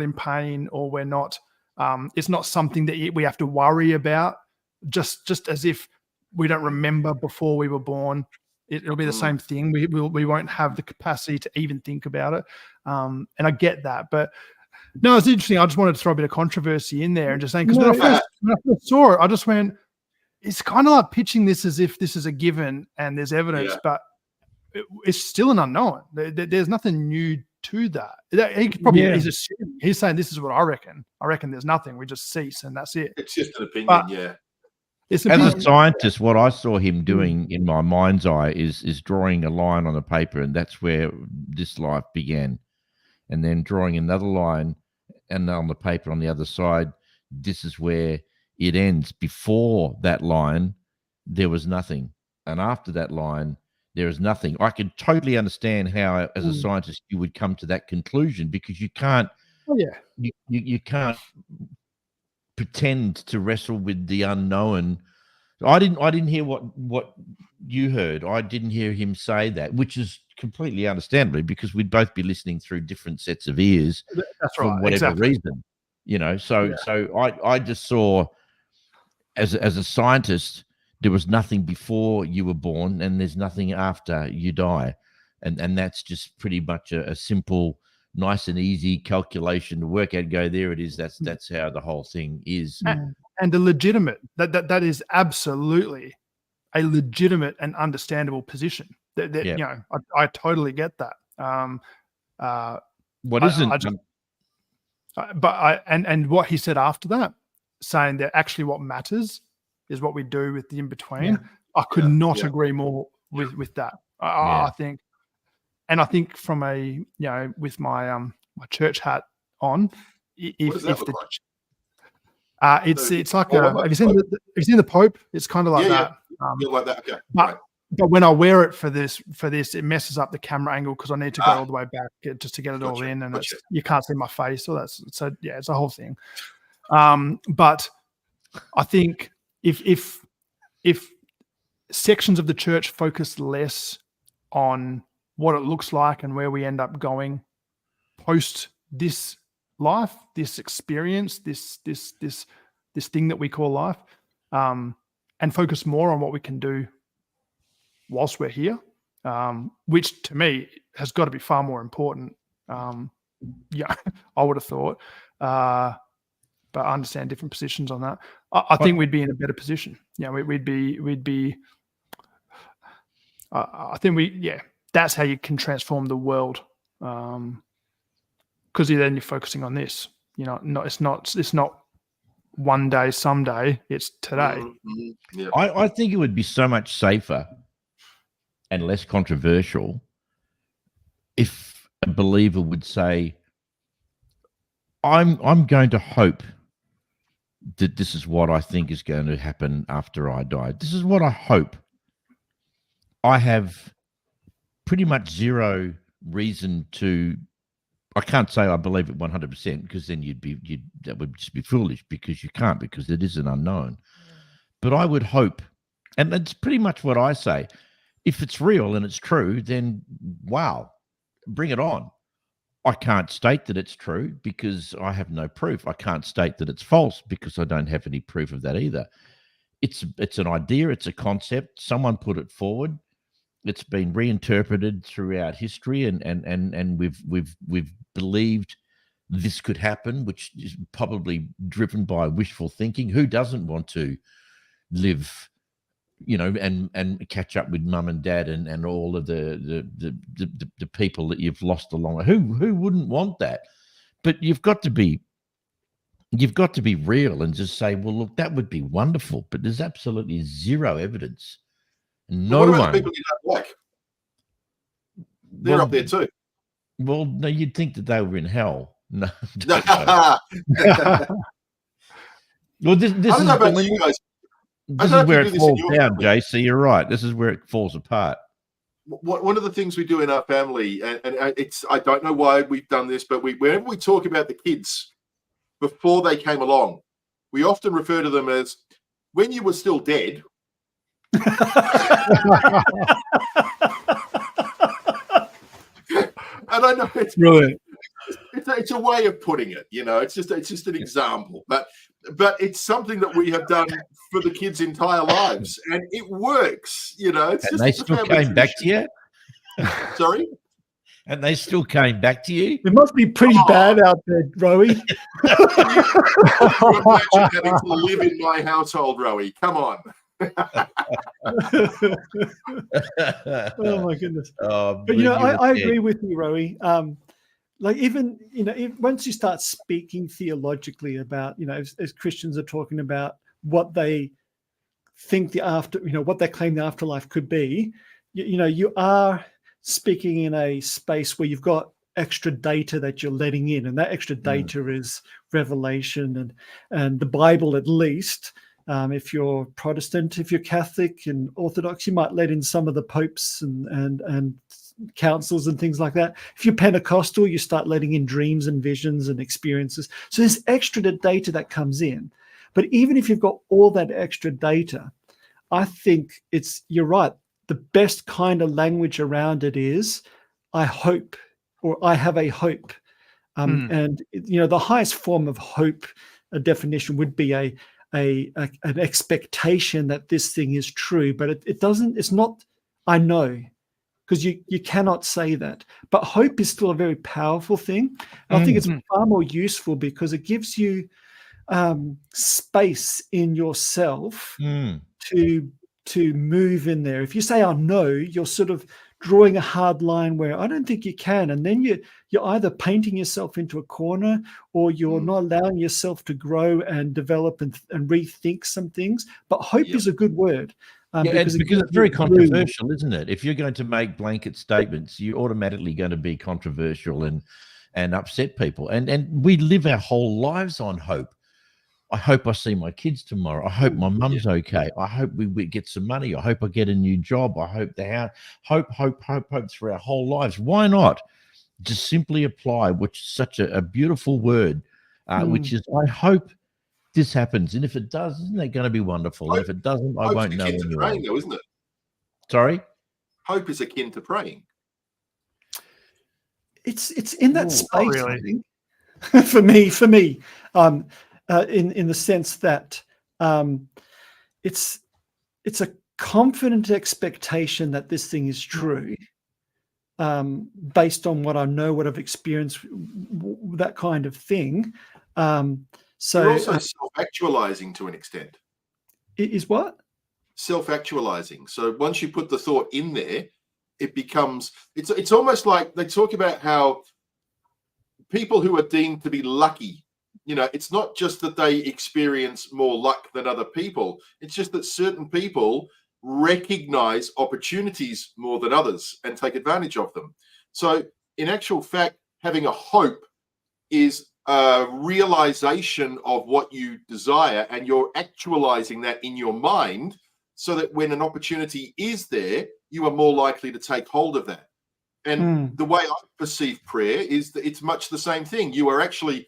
in pain, or we're not. It's not something that we have to worry about. Just as if we don't remember before we were born, it'll be the same thing. We won't have the capacity to even think about it. And I get that, but no, it's interesting. I just wanted to throw a bit of controversy in there and just saying, because when I first saw it, I just went, it's kind of like pitching this as if this is a given and there's evidence, but it's still an unknown. There's nothing new to that. He probably is assuming. He's saying this is what I reckon. I reckon there's nothing. We just cease and that's it. It's just an opinion, As a scientist, what I saw him doing in my mind's eye is drawing a line on the paper, and that's where this life began. And then drawing another line and on the paper on the other side, this is where it ends. Before that line, there was nothing. And after that line, there is nothing. I can totally understand how, as a scientist, you would come to that conclusion, because you can't you can't pretend to wrestle with the unknown. I didn't hear what you heard. I didn't hear him say that, which is completely understandably, because we'd both be listening through different sets of ears. That's for whatever reason, So I just saw, as a scientist, there was nothing before you were born, and there's nothing after you die, and that's just pretty much a simple nice and easy calculation to work out, go there it is. That's how the whole thing is. And a legitimate, that is absolutely a legitimate and understandable position. That Yep. you know, I totally get that. What isn't? And what he said after that, saying that actually what matters is what we do with the in between. I could not agree more with that. I think, and I think from a, you know, with my my church hat on, it's like have you seen the Pope? It's kind of like that. Like that. Okay. But when I wear it for this, it messes up the camera angle because I need to go all the way back just to get it all in, and you can't see my face. So it's a whole thing. But I think if sections of the church focus less on what it looks like and where we end up going post this life, this experience, this thing that we call life, and focus more on what we can do whilst we're here, which to me has got to be far more important. I would have thought, but I understand different positions on that. I think we'd be in a better position. Yeah, we'd be. I think that's how you can transform the world, because then you're focusing on this. You know, it's not one day, someday. It's today. Mm-hmm. Yeah. I think it would be so much safer and less controversial if a believer would say, I'm going to hope that this is what I think is going to happen after I die. This is what I hope. I have pretty much zero reason to. I can't say I believe it 100% because then that would just be foolish, because you can't, because it is an unknown. But I would hope, and that's pretty much what I say. If it's real and it's true, then wow, bring it on. I can't state that it's true because I have no proof. I can't state that it's false because I don't have any proof of that either. It's an idea, it's a concept. Someone put it forward. It's been reinterpreted throughout history, and we've believed this could happen, which is probably driven by wishful thinking. Who doesn't want to live, you know, and catch up with mum and dad and all of the people that you've lost along the way? Who wouldn't want that? But you've got to be real and just say, well, look, that would be wonderful, but there's absolutely zero evidence. No what about one. The people you don't like? They're up there too. Well, no, you'd think that they were in hell. No. Well, this is where it falls down, Jay. So you're right. This is where it falls apart. One of the things we do in our family, and I don't know why we've done this, but whenever we talk about the kids before they came along, we often refer to them as when you were still dead. And I know it's brilliant. It's a way of putting it, you know. It's just an example, but it's something that we have done for the kids' entire lives, and it works, you know. It's and just they still came back to you. Sorry. And they still came back to you? It must be pretty bad out there, Rowie. Imagine having to live in my household, Rowie. Come on. Oh my goodness. But you know, I agree with you, Rowie. Like, even, you know, once you start speaking theologically about, you know, as Christians are talking about what they think what they claim the afterlife could be, you know, you are speaking in a space where you've got extra data that you're letting in, and that extra data is revelation and the Bible, at least. If you're Protestant, if you're Catholic and Orthodox, you might let in some of the popes and councils and things like that. If you're Pentecostal, you start letting in dreams and visions and experiences. So there's extra data that comes in. But even if you've got all that extra data, I think you're right. The best kind of language around it is, I hope, or I have a hope. And, you know, the highest form of hope, a definition would be an expectation that this thing is true, but it's not, I know, because you cannot say that. But hope is still a very powerful thing. I think it's far more useful because it gives you space in yourself to move in there. If you say, "Oh no," you're sort of drawing a hard line where I don't think you can, and then you're either painting yourself into a corner, or you're not allowing yourself to grow and develop and rethink some things. But hope is a good word. Because it's very controversial, isn't it? If you're going to make blanket statements, you're automatically going to be controversial and upset people. And we live our whole lives on hope. I hope I see my kids tomorrow. I hope my mum's okay. I hope we get some money. I hope I get a new job. I hope the house. Hope through our whole lives. Why not just simply apply, which is such a beautiful word, which is, I hope this happens. And if it does, isn't that going to be wonderful? And if it doesn't, I won't know when you're praying, though, isn't it? Sorry? Hope is akin to praying. It's in that space, really. I think. for me. In the sense that it's a confident expectation that this thing is true, based on what I know, what I've experienced, that kind of thing. So you're also self-actualizing to an extent. Is what? Self-actualizing. So once you put the thought in there, it becomes, it's almost like they talk about how people who are deemed to be lucky, it's not just that they experience more luck than other people. It's just that certain people recognize opportunities more than others and take advantage of them. So in actual fact, having a hope is a realization of what you desire, and you're actualizing that in your mind so that when an opportunity is there, you are more likely to take hold of that. And the way I perceive prayer is that it's much the same thing. You are actually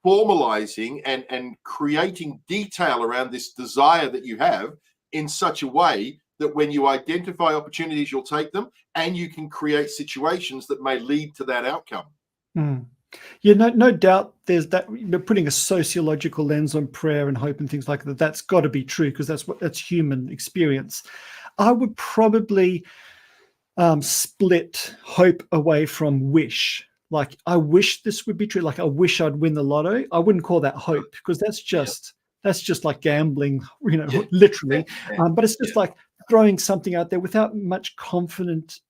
formalizing and creating detail around this desire that you have in such a way that when you identify opportunities, you'll take them, and you can create situations that may lead to that outcome. Yeah, no doubt there's that. Putting a sociological lens on prayer and hope and things like that, that's got to be true, because that's human experience. I would probably split hope away from wish. Like, I wish this would be true. Like, I wish I'd win the lotto. I wouldn't call that hope, because that's just like gambling, literally. But it's just like throwing something out there without much confidence.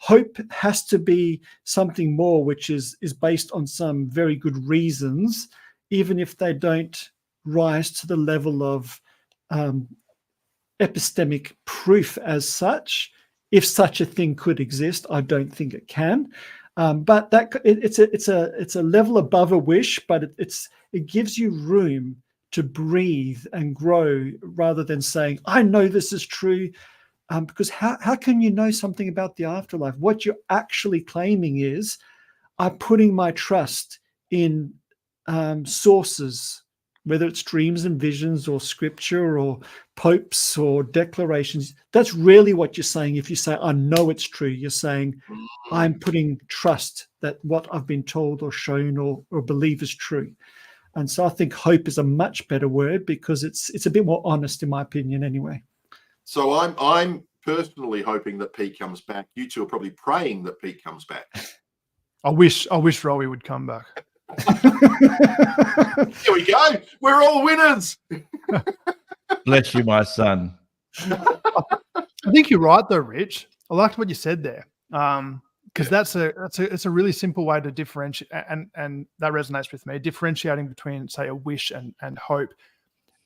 Hope has to be something more, which is based on some very good reasons, even if they don't rise to the level of epistemic proof as such. If such a thing could exist, I don't think it can. But it's a level above a wish, but it gives you room to breathe and grow, rather than saying, "I know this is true." Because how can you know something about the afterlife? What you're actually claiming is, I'm putting my trust in sources, whether it's dreams and visions or scripture or popes or declarations. That's really what you're saying. If you say, "I know it's true," you're saying, I'm putting trust that what I've been told or shown or believe is true. And so I think hope is a much better word, because it's a bit more honest, in my opinion, anyway. So I'm personally hoping that Pete comes back. You two are probably praying that Pete comes back. I wish Rowie would come back. Here we go. We're all winners. Bless you, my son. I think you're right, though, Rich. I liked what you said there, because it's a really simple way to differentiate, and that resonates with me. Differentiating between, say, a wish and hope.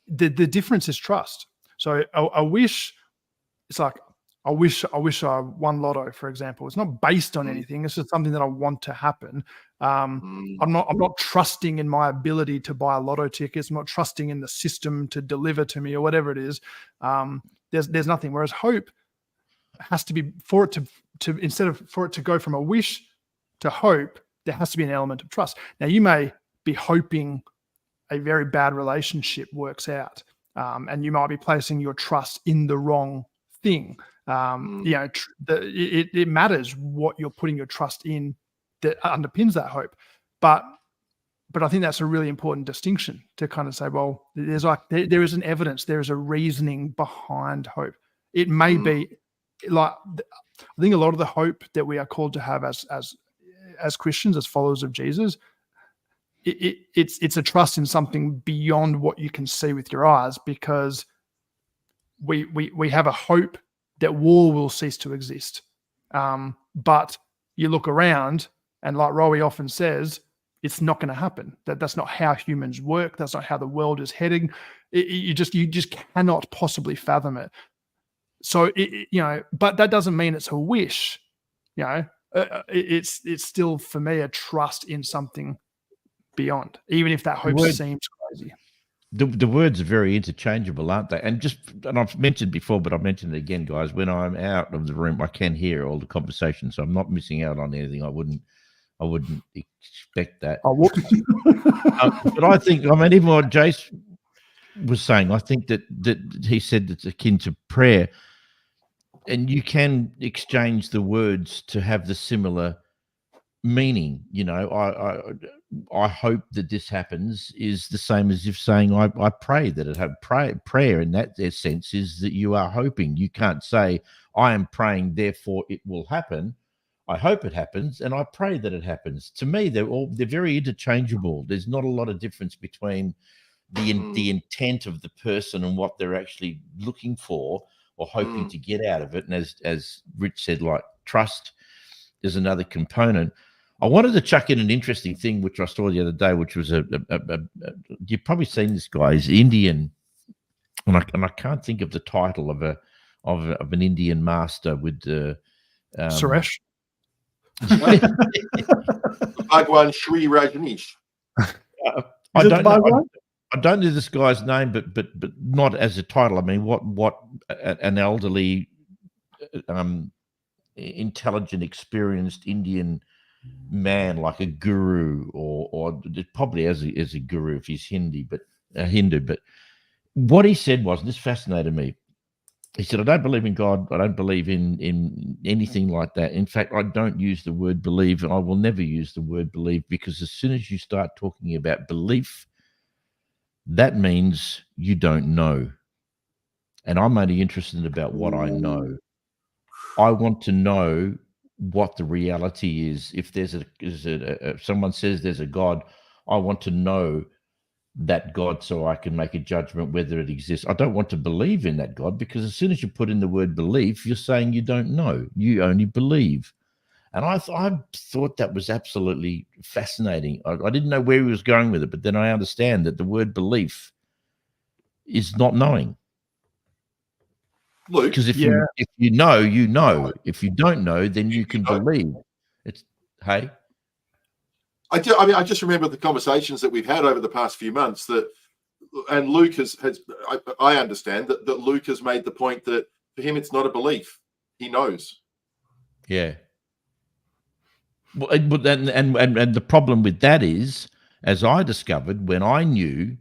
The difference is trust. So a wish, it's like, I wish I won lotto, for example. It's not based on anything. It's just something that I want to happen. I'm not trusting in my ability to buy lotto tickets. I'm not trusting in the system to deliver to me, or whatever it is. There's nothing. Whereas hope has to be, for it to go from a wish to hope, there has to be an element of trust. Now, you may be hoping a very bad relationship works out, and you might be placing your trust in the wrong thing. It matters what you're putting your trust in that underpins that hope. But I think that's a really important distinction to kind of say, well, there is an evidence, there is a reasoning behind hope. It may be like I think a lot of the hope that we are called to have as Christians, as followers of Jesus, it's a trust in something beyond what you can see with your eyes, because we have a hope that war will cease to exist. But you look around, and like Rowie often says, it's not going to happen. That's not how humans work. That's not how the world is heading. You just cannot possibly fathom it. So but that doesn't mean it's a wish. It's still for me a trust in something beyond, even if that hope seems crazy. The words are very interchangeable, aren't they? And I've mentioned before, but I'll mention it again, guys. When I'm out of the room, I can hear all the conversation, so I'm not missing out on anything. I wouldn't expect that. But I think, even what Jace was saying, I think that he said it's akin to prayer, and you can exchange the words to have the similar meaning. I hope that this happens is the same as if saying I pray that it have prayer in that sense is that you are hoping. You can't say I am praying, therefore it will happen. I hope it happens, and I pray that it happens. To me, they're very interchangeable. There's not a lot of difference between the intent of the person and what they're actually looking for or hoping to get out of it. And as Rich said, like trust is another component. I wanted to chuck in an interesting thing which I saw the other day, which was you've probably seen this guy. He's Indian, and I can't think of the title of an Indian master with Suresh. Bhagwan Sri Rajneesh. I don't know this guy's name, but not as a title. I mean, what an elderly, intelligent, experienced Indian man, like a guru, or probably as a guru if he's Hindu. But what he said was, and this fascinated me. He said, I don't believe in God. I don't believe in anything like that. In fact, I don't use the word believe, and I will never use the word believe, because as soon as you start talking about belief, that means you don't know. And I'm only interested about what I know. I want to know what the reality is. If if someone says there's a God, I want to know that God so I can make a judgment whether it exists. I don't want to believe in that God, because as soon as you put in the word belief, you're saying you don't know. You only believe. And I thought that was absolutely fascinating. I didn't know where he was going with it, but then I understand that the word belief is not knowing. Luke, because if you know, you know. If you don't know, then you can believe. It's hey. I just remember the conversations that we've had over the past few months and Luke I understand that Luke has made the point that for him it's not a belief. He knows. Yeah. Well, and the problem with that is, as I discovered when I knew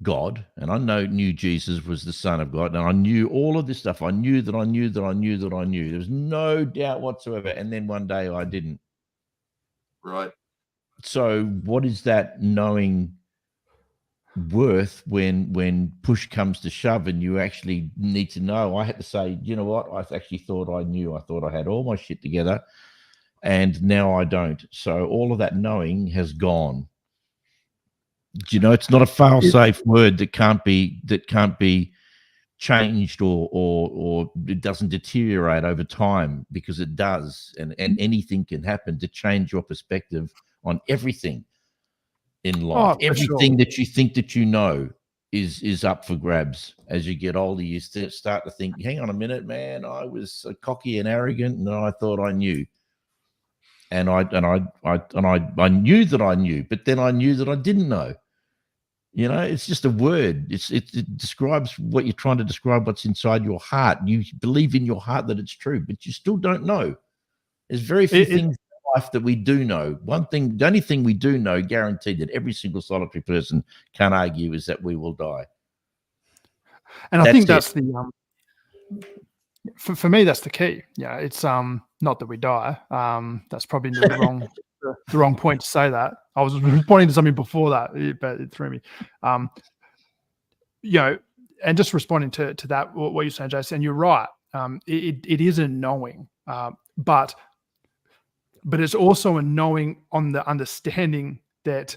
God, and I knew Jesus was the Son of God, and I knew all of this stuff. I knew that I knew that I knew that I knew. There was no doubt whatsoever. And then one day I didn't. Right. So what is that knowing worth when push comes to shove and you actually need to know? I had to say, you know what? I actually thought I knew. I thought I had all my shit together, and now I don't. So all of that knowing has gone. You know, it's not a fail-safe word that can't be changed or it doesn't deteriorate over time, because it does, and anything can happen to change your perspective on everything in life. Everything that you think that you know is up for grabs. As you get older, you start to think, hang on a minute, man, I was cocky and arrogant and I thought I knew. And I knew that I knew, but then I knew that I didn't know. You know, it's just a word. It describes what you're trying to describe, what's inside your heart. You believe in your heart that it's true, but you still don't know. There's very few things in life that we do know. The only thing we do know, guaranteed, that every single solitary person can't argue, is that we will die. And I think that's for me, that's the key. Yeah, it's not that we die. That's probably the wrong point to say that. I was responding to something before that, but it threw me. You know, and just responding to that, what you're saying, Jason, and you're right. It is a knowing, but it's also a knowing on the understanding that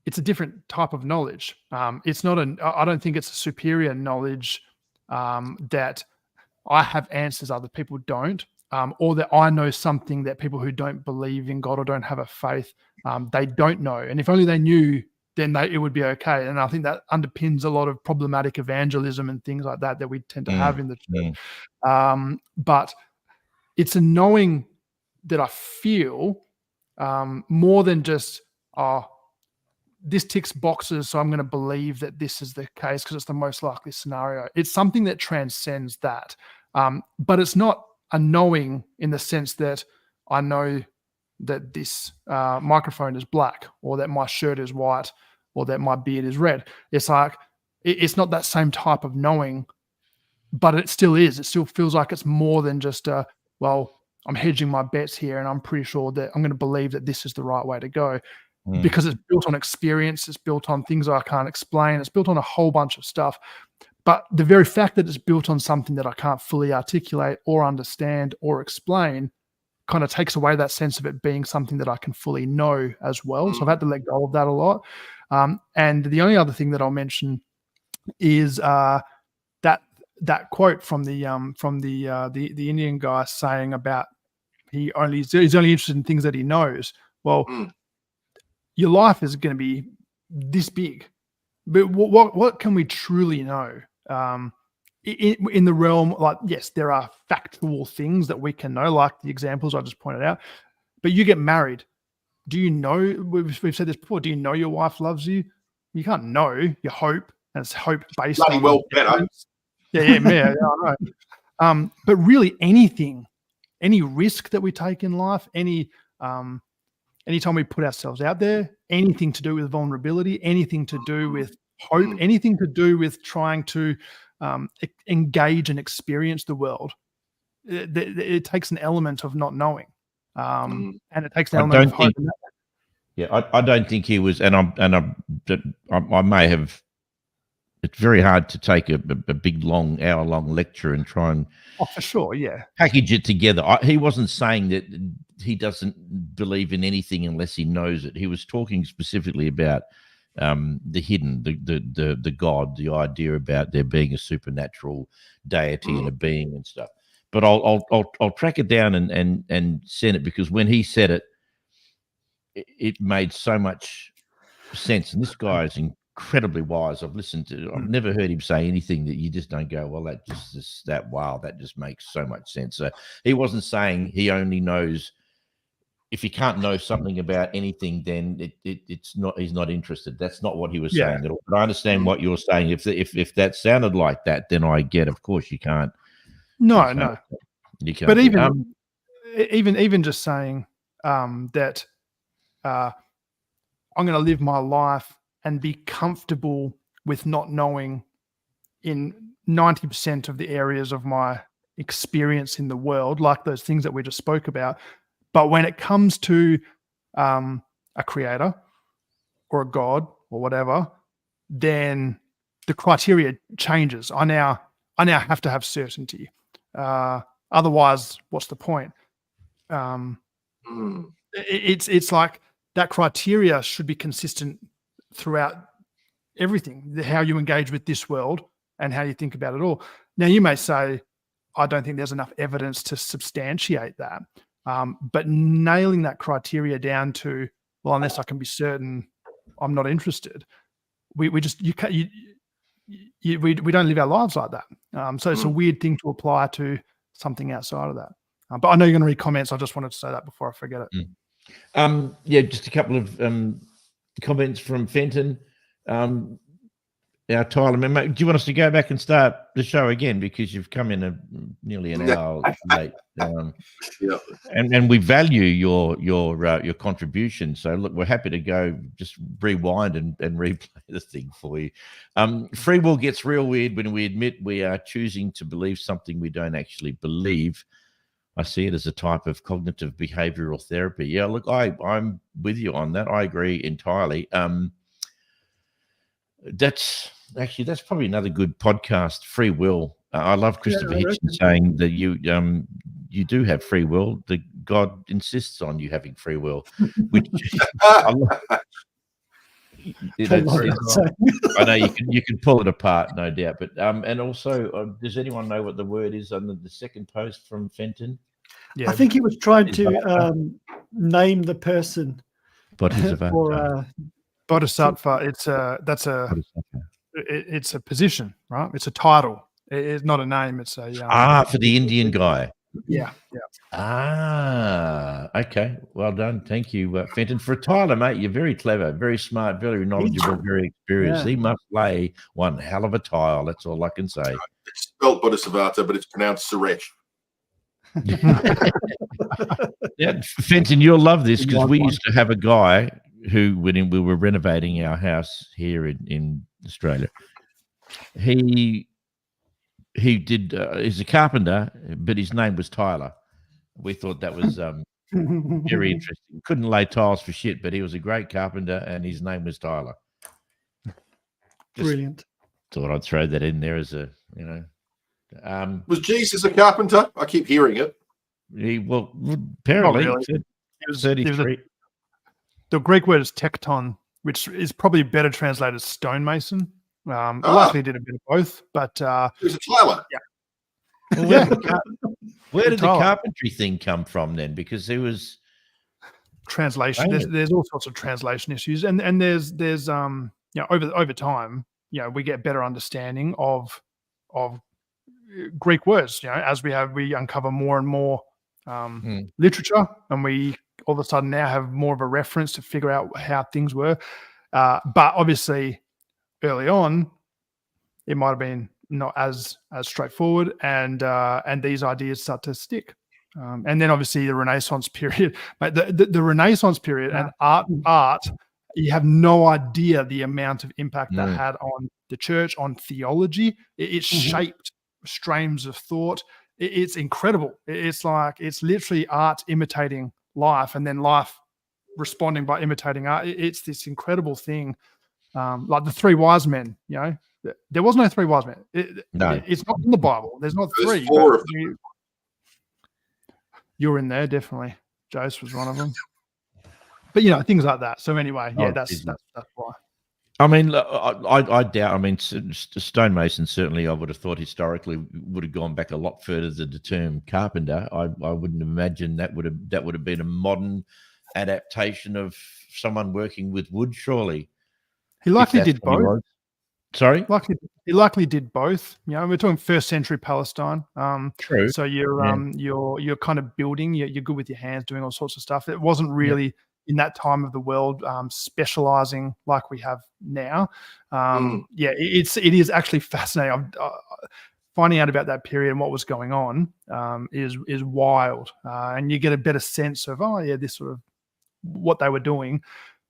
it's a different type of knowledge. It's not I don't think it's a superior knowledge that I have answers other people don't, or that I know something that people who don't believe in God or don't have a faith, they don't know. And if only they knew, then it would be okay. And I think that underpins a lot of problematic evangelism and things like that we tend to have in the church. But it's a knowing that I feel more than just, this ticks boxes, so I'm going to believe that this is the case because it's the most likely scenario. It's something that transcends that. But it's not a knowing in the sense that I know that this microphone is black, or that my shirt is white, or that my beard is red. It's like, it's not that same type of knowing, but it still is. It still feels like it's more than just well, I'm hedging my bets here and I'm pretty sure that I'm going to believe that this is the right way to go. Because it's built on experience, it's built on things I can't explain, it's built on a whole bunch of stuff. But the very fact that it's built on something that I can't fully articulate or understand or explain kind of takes away that sense of it being something that I can fully know as well. So I've had to let go of that a lot. And the only other thing that I'll mention is that quote from the Indian guy saying about he's only interested in things that he knows. Well, your life is going to be this big, but what can we truly know? In the realm, like, yes, there are factual things that we can know, like the examples I just pointed out. But you get married. Do you know? We've said this before. Do you know your wife loves you? You can't know. You hope, and it's hope based Bloody on well better. Yeah, I know. But really, any risk that we take in life, anytime we put ourselves out there, anything to do with vulnerability, anything to do with hope, anything to do with trying to engage and experience the world, it takes an element of not knowing, and it takes an element of hope. I don't think he was, and I may have. It's very hard to take a big, long, hour-long lecture and try and for sure, yeah, package it together. he wasn't saying that he doesn't believe in anything unless he knows it. He was talking specifically about the hidden, the God, the idea about there being a supernatural deity and a being and stuff. But I'll track it down and send it, because when he said it, it made so much sense. And this guy is incredibly wise. I've never heard him say anything that you just don't go, well, that just makes so much sense. So he wasn't saying he only knows. If he can't know something about anything, then he's not interested. That's not what he was saying at all. But I understand what you're saying. If that sounded like that, then I get, of course, you can't. No. You can't. But even just saying that I'm going to live my life and be comfortable with not knowing in 90% of the areas of my experience in the world, like those things that we just spoke about. But when it comes to a creator or a God or whatever, then the criteria changes. I now have to have certainty. Otherwise, what's the point? It's like that criteria should be consistent throughout everything, how you engage with this world and how you think about it all. Now, you may say, I don't think there's enough evidence to substantiate that. But nailing that criteria down to, well, unless I can be certain, I'm not interested. We don't live our lives like that. So it's a weird thing to apply to something outside of that. But I know you're going to read comments. I just wanted to say that before I forget it. Just a couple of comments from Fenton. Our Tyler member, do you want us to go back and start the show again, because you've come in nearly an hour late? And we value your contribution. So look, we're happy to go just rewind and replay the thing for you. Free will gets real weird when we admit we are choosing to believe something we don't actually believe. I see it as a type of cognitive behavioral therapy. Yeah, look, I'm with you on that. I agree entirely. That's probably another good podcast, free will. I love Christopher I Hitchens saying that you do have free will. That God insists on you having free will, which I love. I know you can pull it apart, no doubt. But and also, does anyone know what the word is under the second post from Fenton? Yeah, I think he was trying to name the person. Bodhisattva. Bodhisattva. It's a position, right? It's a title. It's not a name. It's a for the Indian guy. Yeah. Okay. Well done. Thank you, Fenton. For Tyler, mate, you're very clever, very smart, very knowledgeable, very experienced. Yeah. He must lay one hell of a tile. That's all I can say. It's spelled Bodhisattva, but it's pronounced Suresh. Yeah, Fenton, you'll love this because we used to have a guy who, when we were renovating our house here in Australia, he did. He's a carpenter, but his name was Tyler. We thought that was very interesting. Couldn't lay tiles for shit, but he was a great carpenter, and his name was Tyler. Brilliant. Thought I'd throw that in there as a, Was Jesus a carpenter? I keep hearing it. Apparently, really. he was 33. The Greek word is tekton, which is probably better translated as stonemason. Likely did a bit of both, but he was a Tyler. Yeah. Where did the carpentry thing come from then? Because there was translation. There's all sorts of translation issues, and there's over time, we get better understanding of Greek words. As we uncover more and more literature, and we all of a sudden now have more of a reference to figure out how things were. But obviously, early on, it might have been not as straightforward, and these ideas start to stick. And then obviously the Renaissance period, the Renaissance period and art, you have no idea the amount of impact that had on the church, on theology. It shaped streams of thought. It's incredible. It's literally art imitating life, and then life responding by imitating art. It's this incredible thing. Like the three wise men, there was no three wise men. It's not in the Bible. There's not three. There's four of them. You were in there, definitely. Jose was one of them. But things like that. So anyway, that's why. I mean, I doubt. I mean, stonemason certainly. I would have thought historically would have gone back a lot further than the term carpenter. I wouldn't imagine that would have been a modern adaptation of someone working with wood. Surely, he likely did both. Sorry, he likely did both. We're talking first century Palestine. True. So you're kind of building. You're good with your hands, doing all sorts of stuff. It wasn't really in that time of the world specializing like we have now. It is actually fascinating. Finding out about that period and what was going on is wild, and you get a better sense of this sort of what they were doing,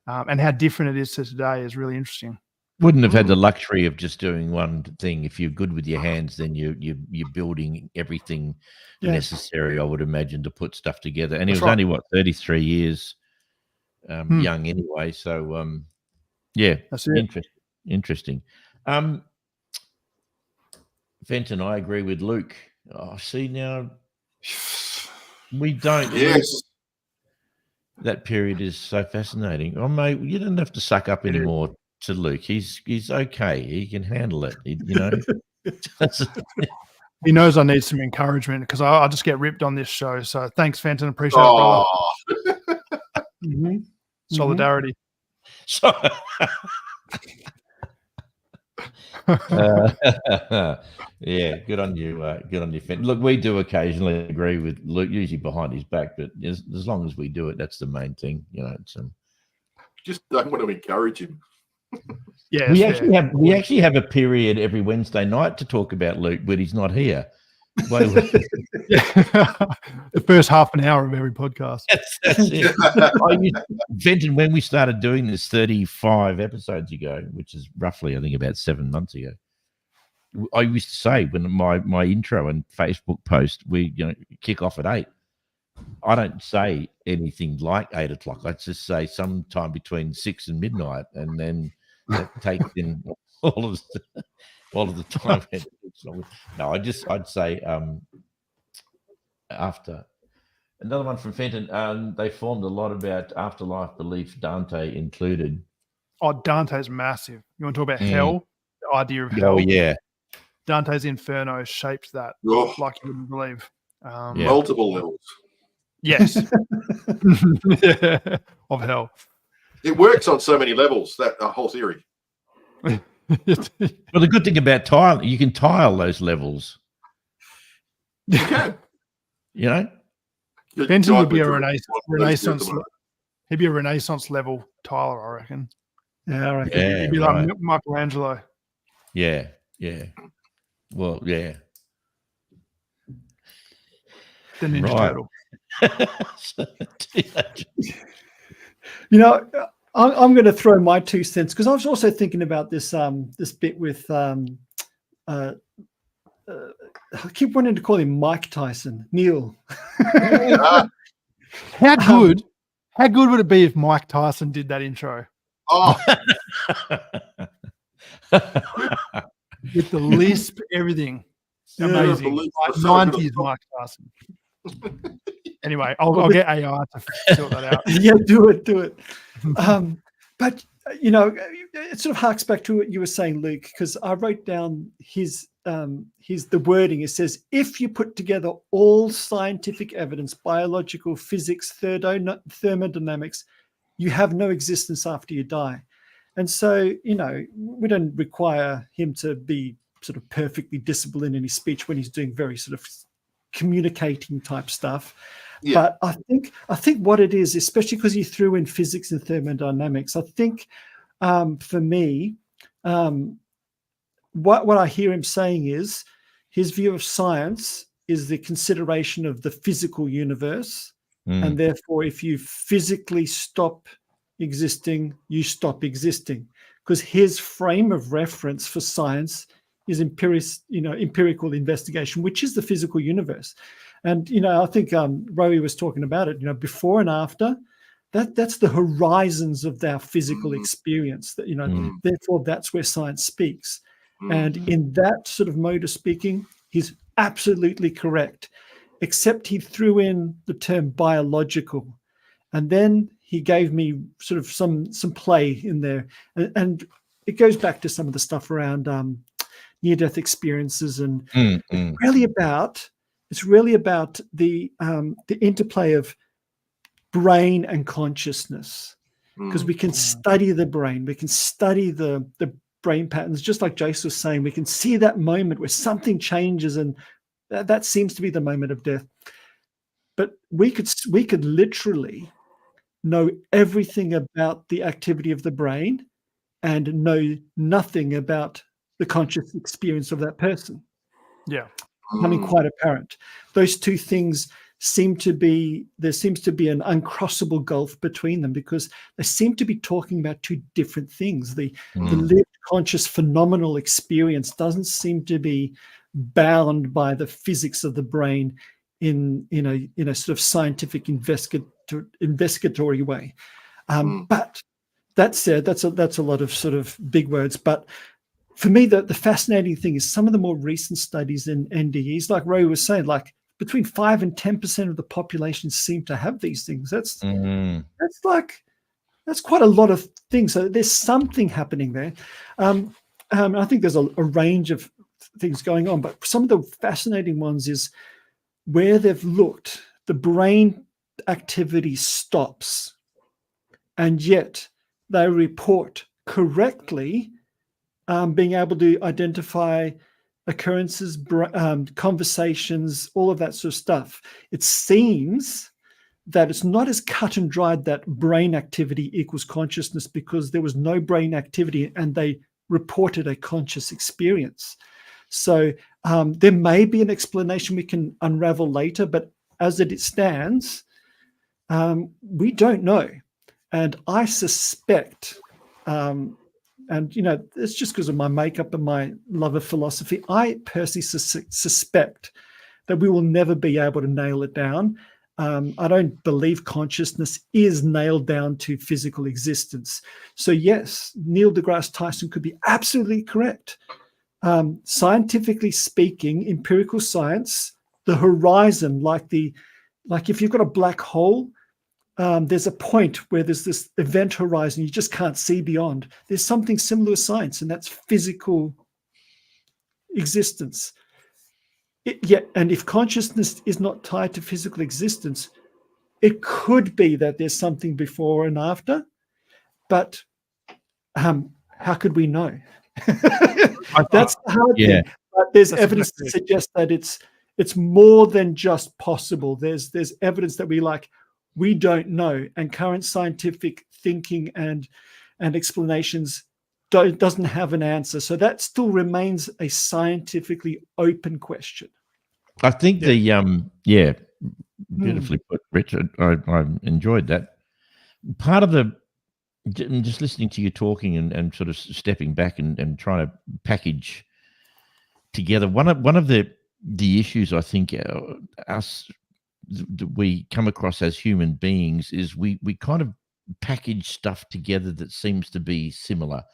and how different it is to today is really interesting. Wouldn't have had the luxury of just doing one thing. If you're good with your hands, then you're building everything necessary, I would imagine, to put stuff together. And he was only 33 years young anyway. So that's it. Interesting. Fenton, I agree with Luke. Oh, see now, we don't. Yes. That period is so fascinating. Oh, mate, you don't have to suck up anymore to Luke. He's okay. He can handle it. He knows I need some encouragement because I just get ripped on this show. So thanks, Fenton. Appreciate it, brother. Solidarity. Yeah, good on you. Good on you, Fenton. Look, we do occasionally agree with Luke, usually behind his back, but as long as we do it, that's the main thing. It's just don't want to encourage him. Yeah, we actually have a period every Wednesday night to talk about Luke, but he's not here. The first half an hour of every podcast. That's it. Fenton, when we started doing this 35 episodes ago, which is roughly, I think, about 7 months ago, I used to say when my intro and Facebook post, we kick off at 8. I don't say anything like 8 o'clock. I just say sometime between 6 and midnight, and then that takes in all of while at the time. No, I'd say after. Another one from Fenton. They formed a lot about afterlife belief, Dante included. Oh, Dante's massive. You want to talk about hell? The idea of hell. Oh yeah. Dante's Inferno shaped that like you wouldn't believe. Multiple levels. Yes. Of hell. It works on so many levels, that whole theory. Well, the good thing about tile, you can tile those levels. You can. You know? Benton would be a Renaissance. He'd be a Renaissance level Tyler, I reckon. Yeah, I reckon. Yeah, He'd be like Michelangelo. Yeah. Well, yeah. The Ninja Turtle. You know, I'm going to throw my 2 cents because I was also thinking about this this bit with I keep wanting to call him Mike Tyson, Neil. How good would it be if Mike Tyson did that intro? Oh, with the lisp, everything. Amazing. Like 90s Mike Tyson. Anyway, I'll get AI to sort that out. Yeah, do it. But you know, it sort of harks back to what you were saying, Luke, because I wrote down his the wording. It says, if you put together all scientific evidence, biological, physics, thermodynamics, you have no existence after you die. And so, you know, we don't require him to be sort of perfectly disciplined in his speech when he's doing very sort of communicating type stuff. Yeah. But I think what it is, especially because he threw in physics and thermodynamics, I think for me, what I hear him saying is his view of science is the consideration of the physical universe. And therefore, if you physically stop existing, you stop existing. Because his frame of reference for science is empirical investigation, which is the physical universe. And, you know, I think Rowie was talking about it, you know, before and after, that's the horizons of our physical experience. That, you know, therefore, that's where science speaks. And in that sort of mode of speaking, he's absolutely correct, except he threw in the term biological. And then he gave me sort of some play in there. And it goes back to some of the stuff around near-death experiences. And it's really about the interplay of brain and consciousness, because we can study the brain. We can study the brain patterns, just like Jace was saying. We can see that moment where something changes, and that seems to be the moment of death. But we could literally know everything about the activity of the brain and know nothing about the conscious experience of that person. Yeah. Becoming quite apparent. Those two things seems to be an uncrossable gulf between them, because they seem to be talking about two different things. The lived conscious phenomenal experience doesn't seem to be bound by the physics of the brain in a sort of scientific investigatory way. But that said, that's a lot of sort of big words. But for me, the fascinating thing is some of the more recent studies in NDEs, like Roy was saying, like between 5 and 10% of the population seem to have these things. That's quite a lot of things. So there's something happening there. I think there's a range of things going on, but some of the fascinating ones is where they've looked, the brain activity stops, and yet they report correctly being able to identify occurrences, conversations, all of that sort of stuff. It seems that it's not as cut and dried that brain activity equals consciousness, because there was no brain activity and they reported a conscious experience. So there may be an explanation we can unravel later, but as it stands, we don't know. And I suspect, and it's just because of my makeup and my love of philosophy, I personally suspect that we will never be able to nail it down. I don't believe consciousness is nailed down to physical existence. So yes, Neil deGrasse Tyson could be absolutely correct. scientifically speaking, empirical science, the horizon, like if you've got a black hole, there's a point where there's this event horizon you just can't see beyond. There's something similar with science, and that's physical existence. And if consciousness is not tied to physical existence, it could be that there's something before and after, but how could we know? That's the hard thing. But there's evidence to suggest that it's more than just possible. There's evidence that we don't know, and current scientific thinking and explanations doesn't have an answer. So that still remains a scientifically open question. I think beautifully put, Richard. I enjoyed that. Part of just listening to you talking and sort of stepping back and trying to package together one of the issues I think we come across as human beings is we kind of package stuff together that seems to be similar.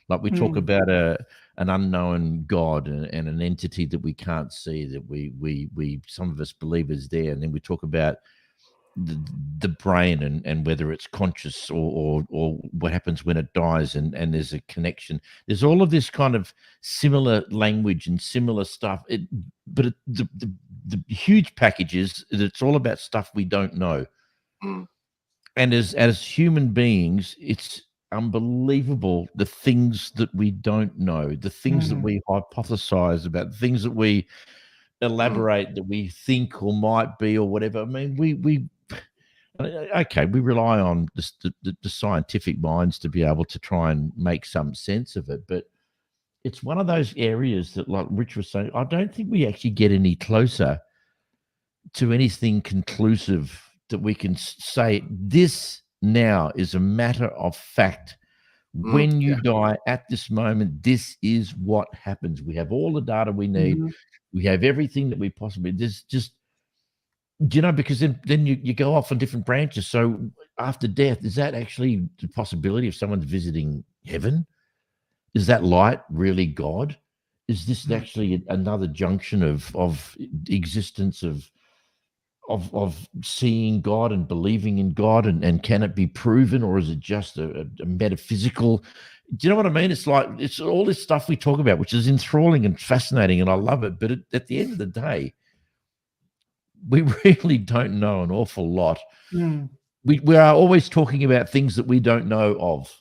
Like we talk about an unknown God and an entity that we can't see, that we some of us believe is there, and then we talk about the brain and whether it's conscious or what happens when it dies, and there's a connection. There's all of this kind of similar language and similar stuff. The huge package is that it's all about stuff we don't know. And as human beings, it's unbelievable the things that we don't know, the things that we hypothesize about, the things that we elaborate that we think or might be or whatever. I mean, we rely on the scientific minds to be able to try and make some sense of it, but it's one of those areas that, like Rich was saying, I don't think we actually get any closer to anything conclusive that we can say this now is a matter of fact. When you die at this moment, this is what happens. We have all the data we need. We have everything that we possibly. There's just, because then you go off on different branches. So after death, is that actually the possibility of someone visiting heaven? Is that light really God? Is this actually another junction of existence of seeing God and believing in God, and can it be proven, or is it just a metaphysical? Do you know what I mean? It's like, it's all this stuff we talk about, which is enthralling and fascinating, and I love it. But at the end of the day, we really don't know an awful lot. We are always talking about things that we don't know of.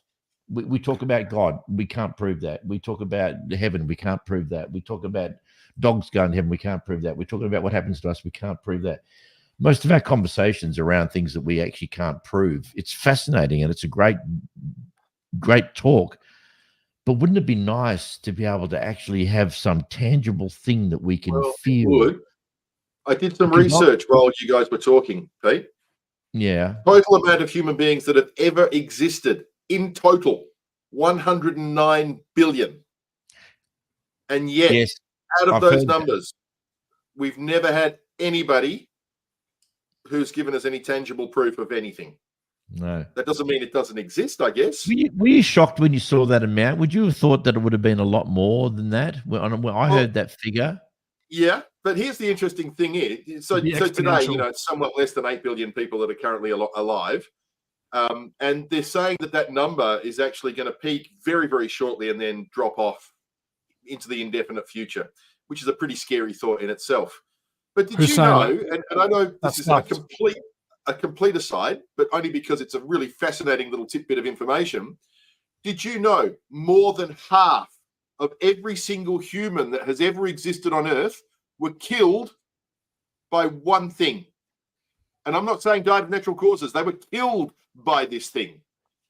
We talk about God, we can't prove that. We talk about heaven, we can't prove that. We talk about dogs going to heaven, we can't prove that. We're talking about what happens to us, we can't prove that. Most of our conversations around things that we actually can't prove. It's fascinating and it's a great talk. But wouldn't it be nice to be able to actually have some tangible thing that we can feel? I did some research while you guys were talking, Pete. Yeah. Total amount of human beings that have ever existed in total, 109 billion. And yet, out of those numbers, we've never had anybody who's given us any tangible proof of anything. No. That doesn't mean it doesn't exist, I guess. Were you shocked when you saw that amount? Would you have thought that it would have been a lot more than that? When I heard that figure. Yeah, but here's the interesting thing is, so today, it's somewhat less than 8 billion people that are currently alive. And they're saying that number is actually going to peak very, very shortly and then drop off into the indefinite future, which is a pretty scary thought in itself. But did you know, and I know this is a complete aside, but only because it's a really fascinating little tidbit of information. Did you know more than half of every single human that has ever existed on Earth were killed by one thing? And I'm not saying died of natural causes. They were killed by this thing.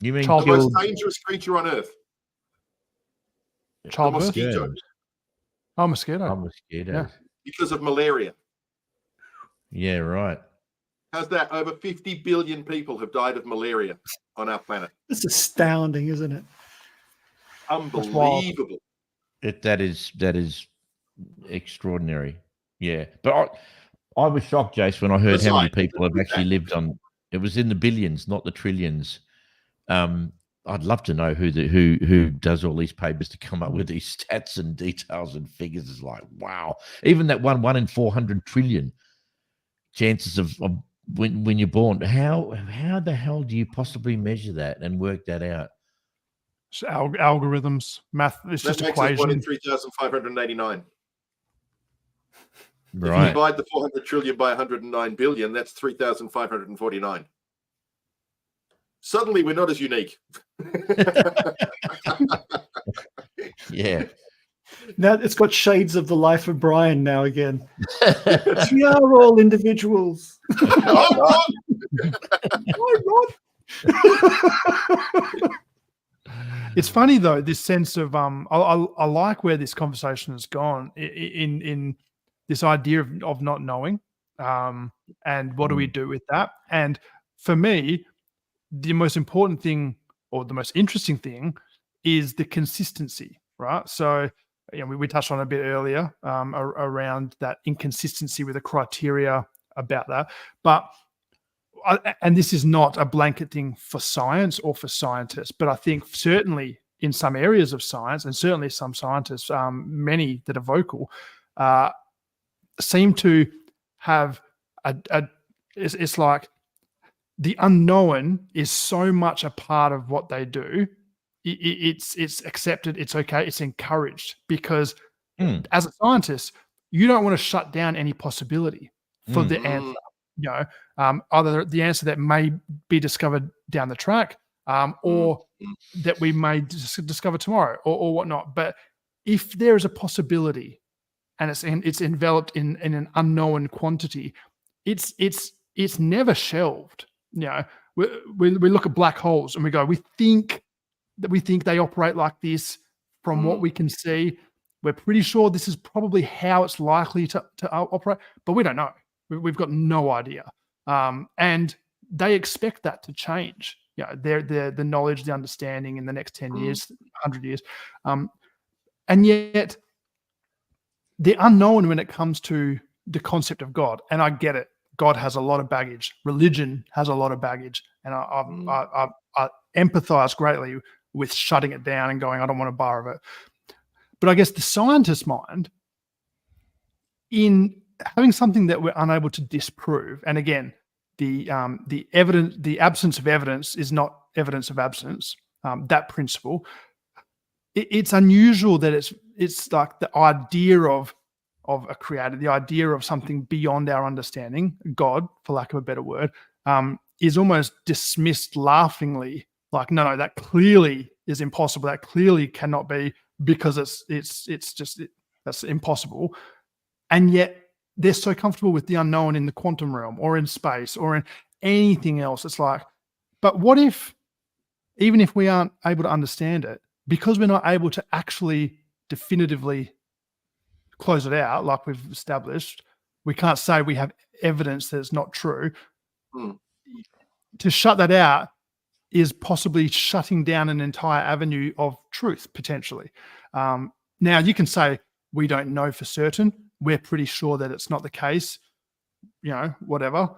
You mean the most dangerous creature on Earth? The mosquito. Oh, mosquito. Mosquito. Yeah. Because of malaria. Yeah, right. How's that? Over 50 billion people have died of malaria on our planet. It's astounding, isn't it? Unbelievable. That is extraordinary. Yeah. But I was shocked, Jace, when I heard how many people have actually lived on. It was in the billions, not the trillions. I I'd love to know who does all these papers to come up with these stats and details and figures. Is like, wow. Even that one in 400 trillion chances of when you're born. How the hell do you possibly measure that and work that out? So algorithms, math. It's That just makes us 1 in equation. 3,589. If you Right. divide the 400 trillion by 109 billion, that's 3,549. Suddenly, we're not as unique. Yeah. Now it's got shades of the life of Brian now again. We are all individuals. Oh, It's funny though, this sense of I like where this conversation has gone in this idea of not knowing, and what do we do with that? And for me, the most important thing or the most interesting thing is the consistency, right? So, we touched on it a bit earlier around that inconsistency with the criteria about that, but. And this is not a blanket thing for science or for scientists, but I think certainly in some areas of science, and certainly some scientists, many that are vocal, seem to have it's like the unknown is so much a part of what they do. It's accepted, it's okay, it's encouraged, because as a scientist, you don't want to shut down any possibility for the answer. Either the answer that may be discovered down the track, or that we may discover tomorrow, or whatnot. But if there is a possibility, and it's enveloped in an unknown quantity, it's never shelved. We look at black holes and we go, we think they operate like this from what we can see. We're pretty sure this is probably how it's likely to operate, but we don't know. We've got no idea. And they expect that to change. The knowledge, the understanding in the next 10 years, 100 years. And yet the unknown when it comes to the concept of God, and I get it, God has a lot of baggage. Religion has a lot of baggage. And I empathize greatly with shutting it down and going, I don't want to borrow it. But I guess the scientist's mind, in having something that we're unable to disprove, and again, the evidence, the absence of evidence is not evidence of absence. That principle, it's unusual that it's like the idea of a creator, the idea of something beyond our understanding, God, for lack of a better word, is almost dismissed laughingly. Like, no, that clearly is impossible. That clearly cannot be, because that's impossible. And yet they're so comfortable with the unknown in the quantum realm or in space or in anything else. It's like, but what if, even if we aren't able to understand it, because we're not able to actually definitively close it out like we've established, we can't say we have evidence that it's not true. To shut that out is possibly shutting down an entire avenue of truth, potentially. Now, you can say, we don't know for certain. We're pretty sure that it's not the case, whatever,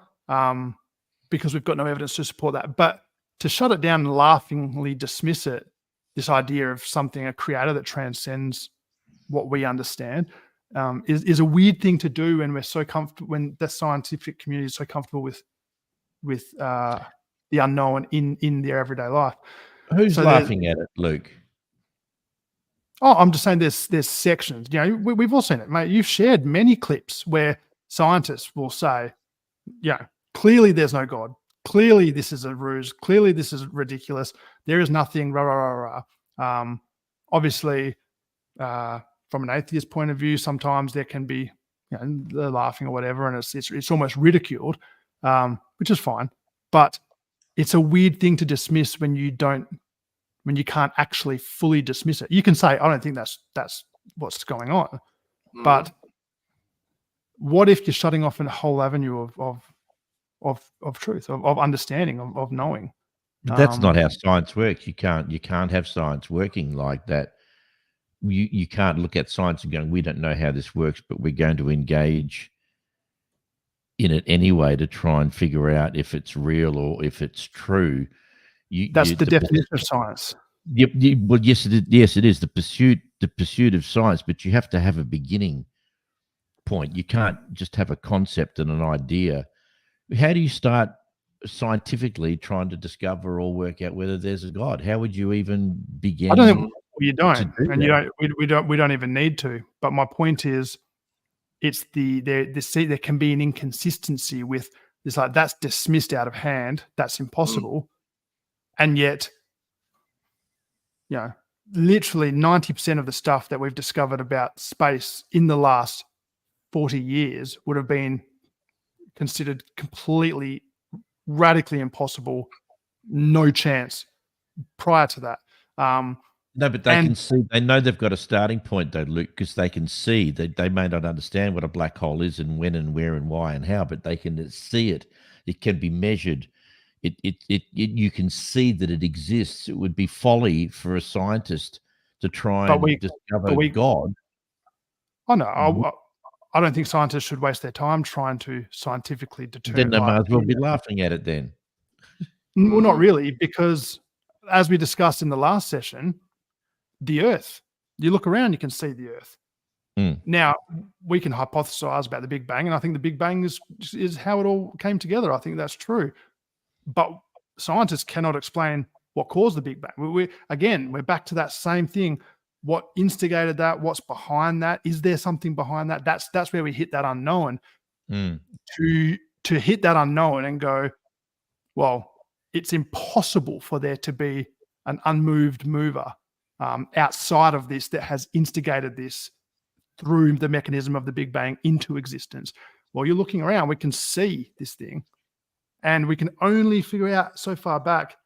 because we've got no evidence to support that. But to shut it down and laughingly dismiss it, this idea of something, a creator that transcends what we understand, is a weird thing to do when we're so comfortable, when the scientific community is so comfortable with the unknown in their everyday life. Who's laughing at it, Luke? Oh, I'm just saying there's sections. We've all seen it, mate. You've shared many clips where scientists will say, clearly there's no God. Clearly this is a ruse. Clearly this is ridiculous. There is nothing, rah, rah, rah, rah. Obviously, from an atheist point of view, sometimes there can be, they're laughing or whatever, and it's almost ridiculed, which is fine. But it's a weird thing to dismiss when you can't actually fully dismiss it. You can say, I don't think that's what's going on. But what if you're shutting off a whole avenue of truth, of understanding, of knowing? But that's not how science works. You can't have science working like that. You can't look at science and go, we don't know how this works, but we're going to engage in it anyway to try and figure out if it's real or if it's true. That's the definition of science. Well, yes, it is. Yes, it is the pursuit of science, but you have to have a beginning point. You can't just have a concept and an idea. How do you start scientifically trying to discover or work out whether there's a God? How would you even begin? I don't think you don't, do and that? you don't. We don't even need to. But my point is, it's there can be an inconsistency with this. Like, that's dismissed out of hand. That's impossible, and yet, literally 90% of the stuff that we've discovered about space in the last 40 years would have been considered completely, radically impossible, no chance prior to that. No, but they can see. They know they've got a starting point, though, Luke, because they can see. They may not understand what a black hole is and when and where and why and how, but they can see it. It can be measured. You can see that it exists. It would be folly for a scientist to try discover God. Oh no, I don't think scientists should waste their time trying to scientifically determine. Then they might as well be laughing at it then. Well, not really, because as we discussed in the last session, the Earth, you look around, you can see the Earth. Now, we can hypothesize about the Big Bang, and I think the Big Bang is how it all came together. I think that's true. But scientists cannot explain what caused the Big Bang. We're back to that same thing. What instigated that? What's behind that? Is there something behind that? That's where we hit that unknown. To hit that unknown and go, well, it's impossible for there to be an unmoved mover outside of this that has instigated this through the mechanism of the Big Bang into existence. Well, you're looking around, we can see this thing, and we can only figure out so far back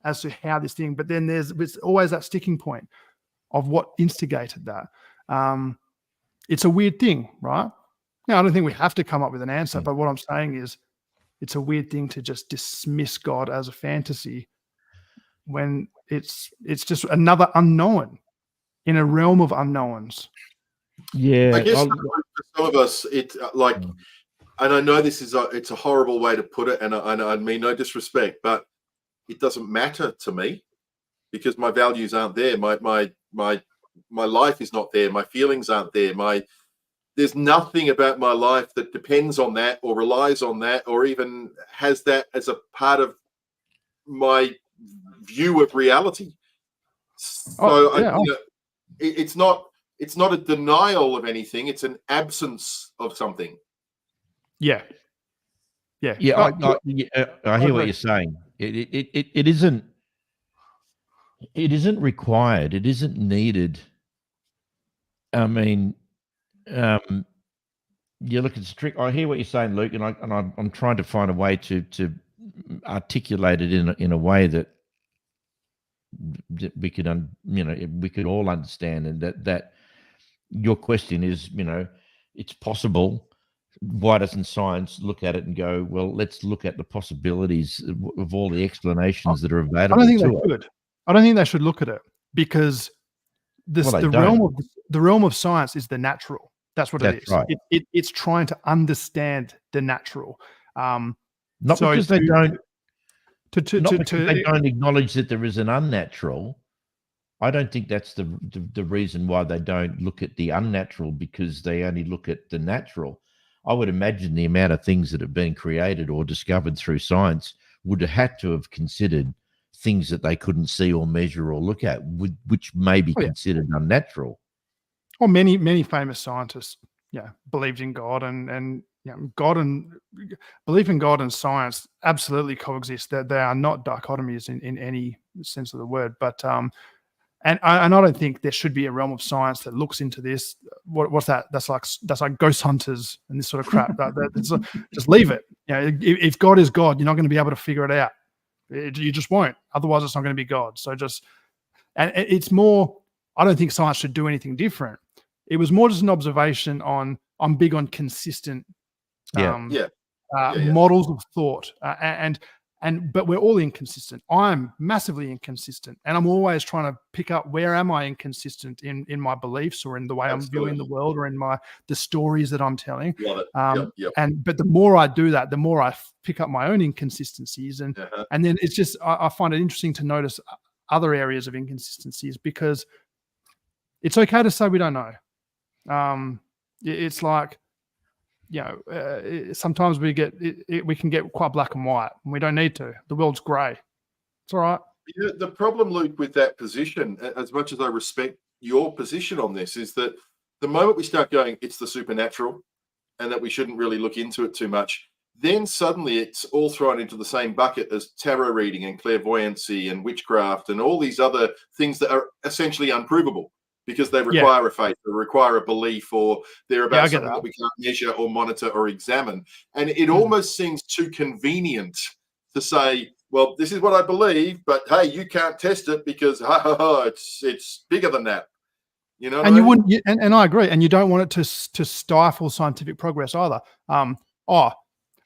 as to how this thing, but then there's always that sticking point of what instigated that. It's a weird thing, right? Now, I don't think we have to come up with an answer, but what I'm saying is it's a weird thing to just dismiss God as a fantasy when it's just another unknown in a realm of unknowns. Yeah, I guess for some of us, it's like, and I know this is it's a horrible way to put it, and I mean no disrespect, but it doesn't matter to me because my values aren't there. My life is not there. My feelings aren't there. There's nothing about my life that depends on that or relies on that or even has that as a part of my view of reality. So it's not a denial of anything. It's an absence of something. Yeah. I hear what you're saying. It isn't required. It isn't needed. I mean, you look at strict. I hear what you're saying, Luke, and I'm trying to find a way to articulate it in a way that we could we could all understand, and that your question is, it's possible. Why doesn't science look at it and go, well, let's look at the possibilities of all the explanations that are available? I don't think they should. I don't think they should look at it because the realm of science is the natural. That's what it is. Right. It's trying to understand the natural. Because they don't acknowledge that there is an unnatural. I don't think that's the reason why they don't look at the unnatural, because they only look at the natural. I would imagine the amount of things that have been created or discovered through science would have had to have considered things that they couldn't see or measure or look at, which may be considered unnatural. Well, many famous scientists, believed in God, and God and belief in God and science absolutely coexist. That they are not dichotomies in any sense of the word. But and I don't think there should be a realm of science that looks into this. What's that? That's like ghost hunters and this sort of crap. Just leave it. If God is God, you're not going to be able to figure it out. You just won't. Otherwise, it's not going to be God. So and it's more. I don't think science should do anything different. It was more just an observation on. I'm big on consistent models of thought, and but we're all inconsistent. I'm massively inconsistent, and I'm always trying to pick up where am I inconsistent in my beliefs or in the way I'm viewing the world or in the stories that I'm telling. Love it. But the more I do that, the more I pick up my own inconsistencies, and then it's just I find it interesting to notice other areas of inconsistencies, because it's okay to say we don't know. It's like, sometimes we can get quite black and white, and we don't need to. The world's grey. It's all right. The problem, Luke, with that position, as much as I respect your position on this, is that the moment we start going, it's the supernatural, and that we shouldn't really look into it too much, then suddenly it's all thrown into the same bucket as tarot reading and clairvoyancy and witchcraft and all these other things that are essentially unprovable, because they require a faith, or require a belief, or they're about something that we can't measure or monitor or examine. And it almost seems too convenient to say, well, this is what I believe, but hey, you can't test it because it's bigger than that. You know, and you wouldn't, and I agree, and you don't want it to stifle scientific progress either.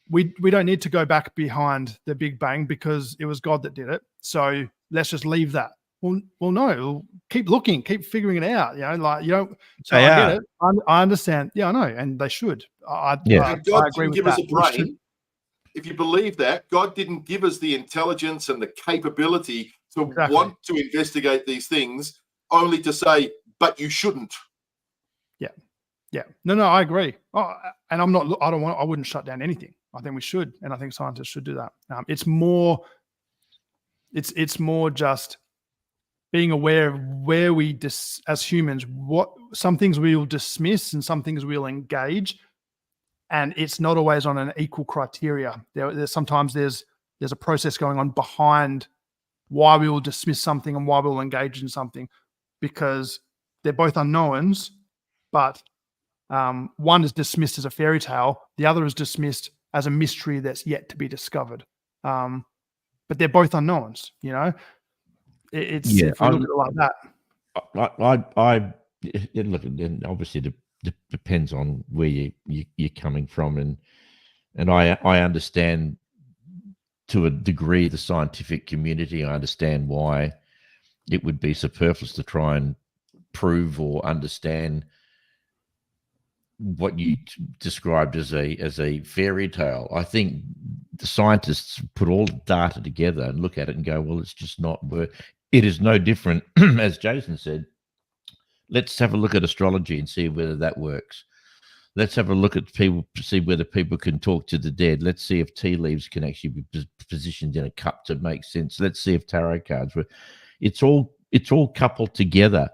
We don't need to go back behind the Big Bang because it was God that did it, so let's just leave that. Well, no. Keep looking, keep figuring it out. Like you don't. So I get it. I understand. Yeah, I know, and they should. I agree with that. Brain. If you believe that, God didn't give us the intelligence and the capability to want to investigate these things, only to say, but you shouldn't. Yeah. No, I agree. And I'm not. I wouldn't shut down anything. I think we should, and I think scientists should do that. It's more just being aware of where we, as humans, what some things we will dismiss and some things we'll engage, and it's not always on an equal criteria. Sometimes there's a process going on behind why we will dismiss something and why we will engage in something, because they're both unknowns, but one is dismissed as a fairy tale, the other is dismissed as a mystery that's yet to be discovered. But they're both unknowns, It's if we look at it like that. I look, and obviously it depends on where you're coming from, and I understand to a degree the scientific community. I understand why it would be superfluous to try and prove or understand what you described as a fairy tale. I think the scientists put all the data together and look at it and go, well, it's just not worth. It is no different, as Jason said. Let's have a look at astrology and see whether that works. Let's have a look at people to see whether people can talk to the dead. Let's see if tea leaves can actually be positioned in a cup to make sense. Let's see if tarot cards were. It's all coupled together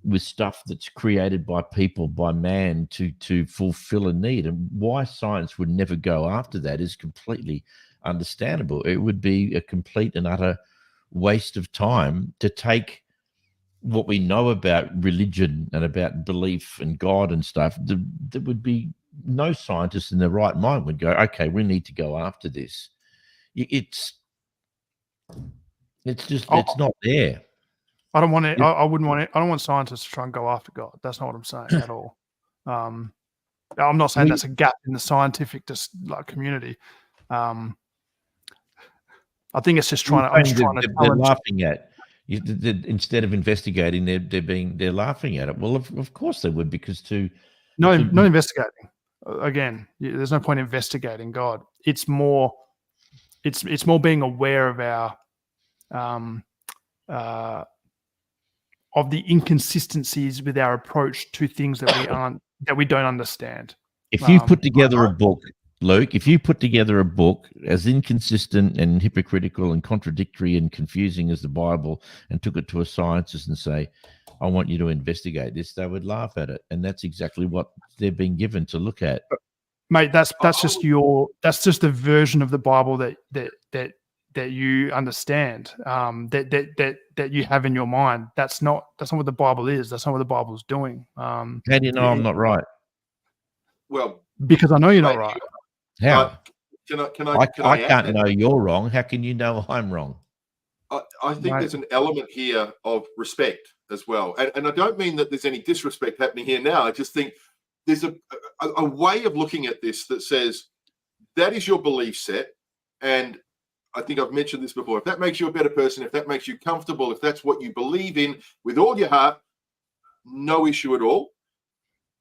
with stuff that's created by people, by man, to fulfill a need. And why science would never go after that is completely understandable. It would be a complete and utter waste of time to take what we know about religion and about belief and God and stuff. There would be no scientist in their right mind would go, okay, we need to go after this. It's not there. I don't want it. I wouldn't want it. I don't want scientists to try and go after God. That's not what I'm saying at all. I'm not saying that's a gap in the scientific community. I think it's just trying to. They're laughing at you. Instead of investigating, they're laughing at it. Well, of course they would, because no investigating. Again, there's no point investigating God. It's more being aware of our of the inconsistencies with our approach to things that we don't understand. If you put together a book, Luke, if you put together a book as inconsistent and hypocritical and contradictory and confusing as the Bible, and took it to a scientist and say, I want you to investigate this, they would laugh at it. And that's exactly what they're being given to look at. Mate, that's just the version of the Bible that you understand, that you have in your mind. That's not what the Bible is. That's not what the Bible is doing. How do you know I'm not right? Well, because I know you're not right. How? I can't know you're wrong. How can you know I'm wrong? I think there's an element here of respect as well. And I don't mean that there's any disrespect happening here now. I just think there's a way of looking at this that says that is your belief set. And I think I've mentioned this before. If that makes you a better person, if that makes you comfortable, if that's what you believe in with all your heart, no issue at all.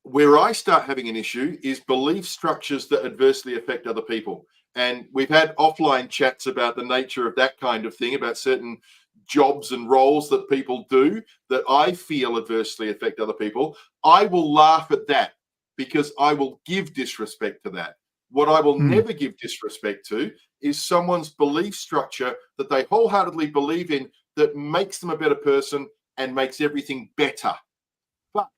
Where I start having an issue is belief structures that adversely affect other people. And we've had offline chats about the nature of that kind of thing, about certain jobs and roles that people do that I feel adversely affect other people. I will laugh at that because I will give disrespect to that. What I will never give disrespect to is someone's belief structure that they wholeheartedly believe in that makes them a better person and makes everything better. But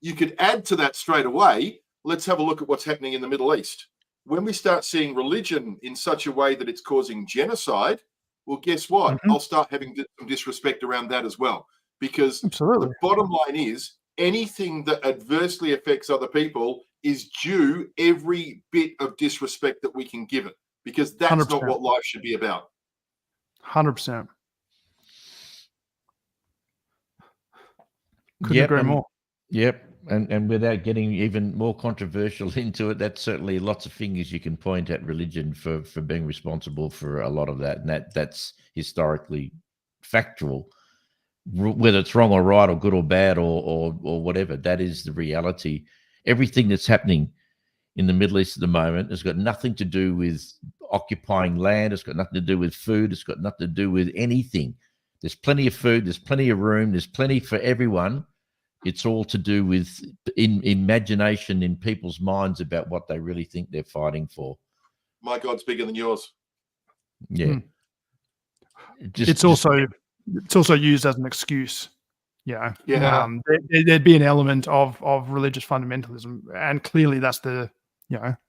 you could add to that straight away. Let's have a look at what's happening in the Middle East. When we start seeing religion in such a way that it's causing genocide, well, guess what? I'll start having some disrespect around that as well. Because the bottom line is anything that adversely affects other people is due every bit of disrespect that we can give it. Because that's 100%. not what life should be about. 100%. Couldn't agree more. Yep. And without getting even more controversial into it, that's certainly lots of fingers you can point at religion for being responsible for a lot of that. And that's historically factual. Whether it's wrong or right or good or bad or whatever, that is the reality. Everything that's happening in the Middle East at the moment has got nothing to do with occupying land. It's got nothing to do with food. It's got nothing to do with anything. There's plenty of food. There's plenty of room. There's plenty for everyone. It's all to do with imagination in people's minds about what they really think they're fighting for. My God's bigger than yours. Yeah. It's also used as an excuse. Yeah. There'd be an element of religious fundamentalism, and clearly that's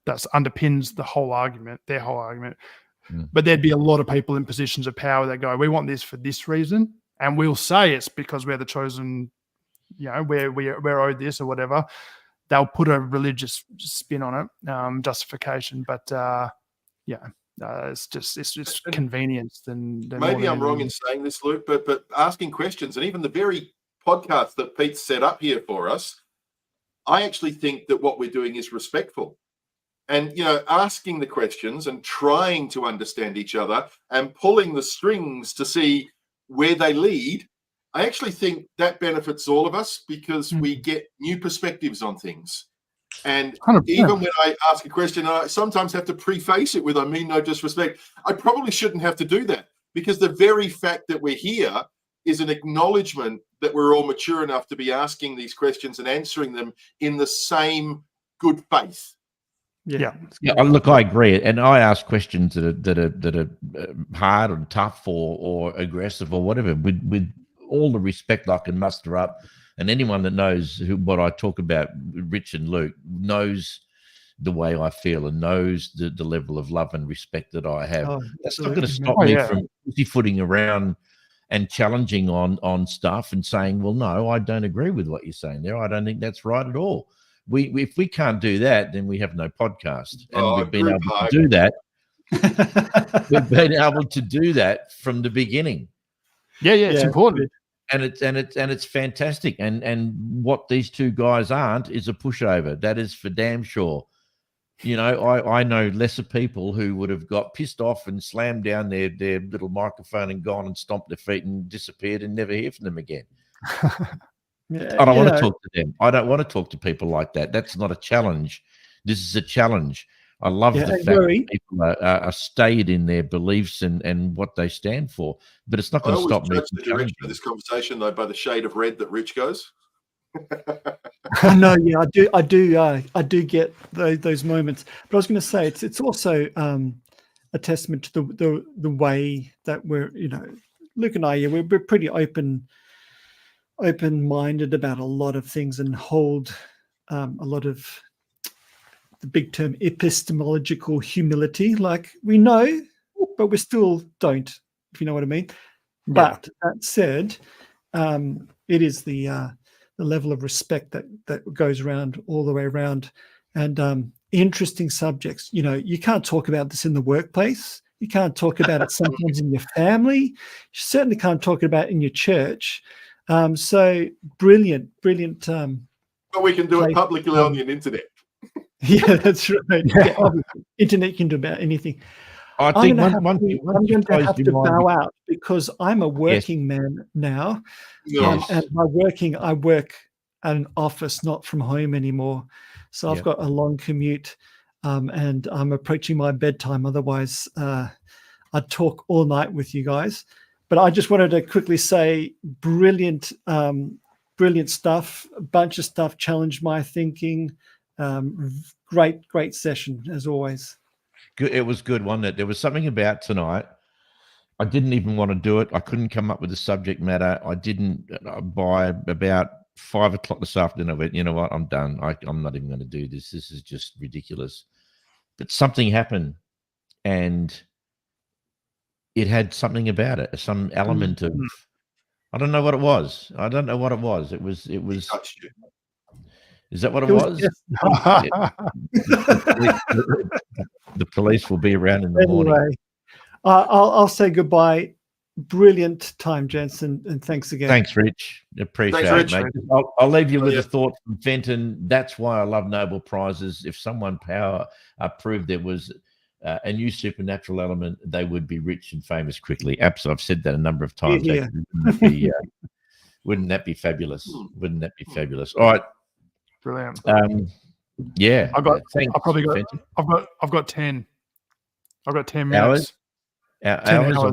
that's underpins the whole argument, their whole argument. But there'd be a lot of people in positions of power that go, we want this for this reason, and we'll say it's because we're the chosen, we're owed this or whatever. They'll put a religious spin on it, justification. But it's just convenience than maybe I'm wrong in saying this, Luke, but asking questions, and even the very podcast that Pete set up here for us, I actually think that what we're doing is respectful. And, asking the questions and trying to understand each other and pulling the strings to see where they lead, I actually think that benefits all of us because we get new perspectives on things. And 100%. Even when I ask a question, I sometimes have to preface it with, I mean no disrespect. I probably shouldn't have to do that because the very fact that we're here is an acknowledgement that we're all mature enough to be asking these questions and answering them in the same good faith. Yeah. Look, I agree, and I ask questions that are hard or tough or aggressive or whatever with all the respect I can muster up. And anyone that knows what I talk about, Rich and Luke, knows the way I feel and knows the level of love and respect that I have. That's not going to stop me from pussyfooting around and challenging on stuff and saying, well, no, I don't agree with what you're saying there. I don't think that's right at all. If we can't do that, then we have no podcast. And we've been able to do that. We've been able to do that from the beginning. Yeah, it's important. And it's fantastic. And what these two guys aren't is a pushover. That is for damn sure. I know lesser people who would have got pissed off and slammed down their little microphone and gone and stomped their feet and disappeared and never hear from them again. I don't want to talk to them. I don't want to talk to people like that. That's not a challenge. This is a challenge. I love the fact that people are stayed in their beliefs and what they stand for. But it's not going to stop me from the direction of this conversation, though, by the shade of red that Rich goes. No, yeah, I do get those moments. But I was going to say it's also a testament to the way that we're, Luke and I, we're pretty open-minded about a lot of things and hold a lot of the big term epistemological humility. Like we know, but we still don't, if you know what I mean. Yeah. But that said, it is the level of respect that goes around all the way around, and interesting subjects. You can't talk about this in the workplace. You can't talk about it sometimes in your family. You certainly can't talk about it in your church. So brilliant. But we can do it publicly on the internet. Yeah, that's right. Yeah, internet can do about anything. I I'm think going once you to close have your to mind, bow out because I'm a working man now. Yes. And I work at an office, not from home anymore. So I've Yep. got a long commute, and I'm approaching my bedtime. Otherwise, I'd talk all night with you guys. But I just wanted to quickly say, brilliant stuff. A bunch of stuff challenged my thinking. Great session as always. good. It was good, wasn't it? There was something about tonight. I didn't even want to do it. I couldn't come up with the subject matter. I didn't. By about 5 o'clock this afternoon, I went, you know what? I'm done. I'm not even going to do this. This is just ridiculous. But something happened, and it had something about it, some element of. I don't know what it was. I don't know what it was. It was. Touched you. Is that what it It was was? just- The police will be around in the morning. Anyway, I'll say goodbye. Brilliant time, gents, and thanks again. Thanks, Rich. Appreciate Thanks, it, Rich. mate. I'll leave you with Yeah. a thought from Fenton. That's why I love Nobel Prizes. If someone proved there was a new supernatural element, they would be rich and famous quickly. Absolutely. I've said that a number of times. Yeah. Wouldn't that be fabulous? Wouldn't that be fabulous? All right. Brilliant. Yeah. I've got 10. Fenton. I've got 10 Hours? minutes. 10 Hours hours. or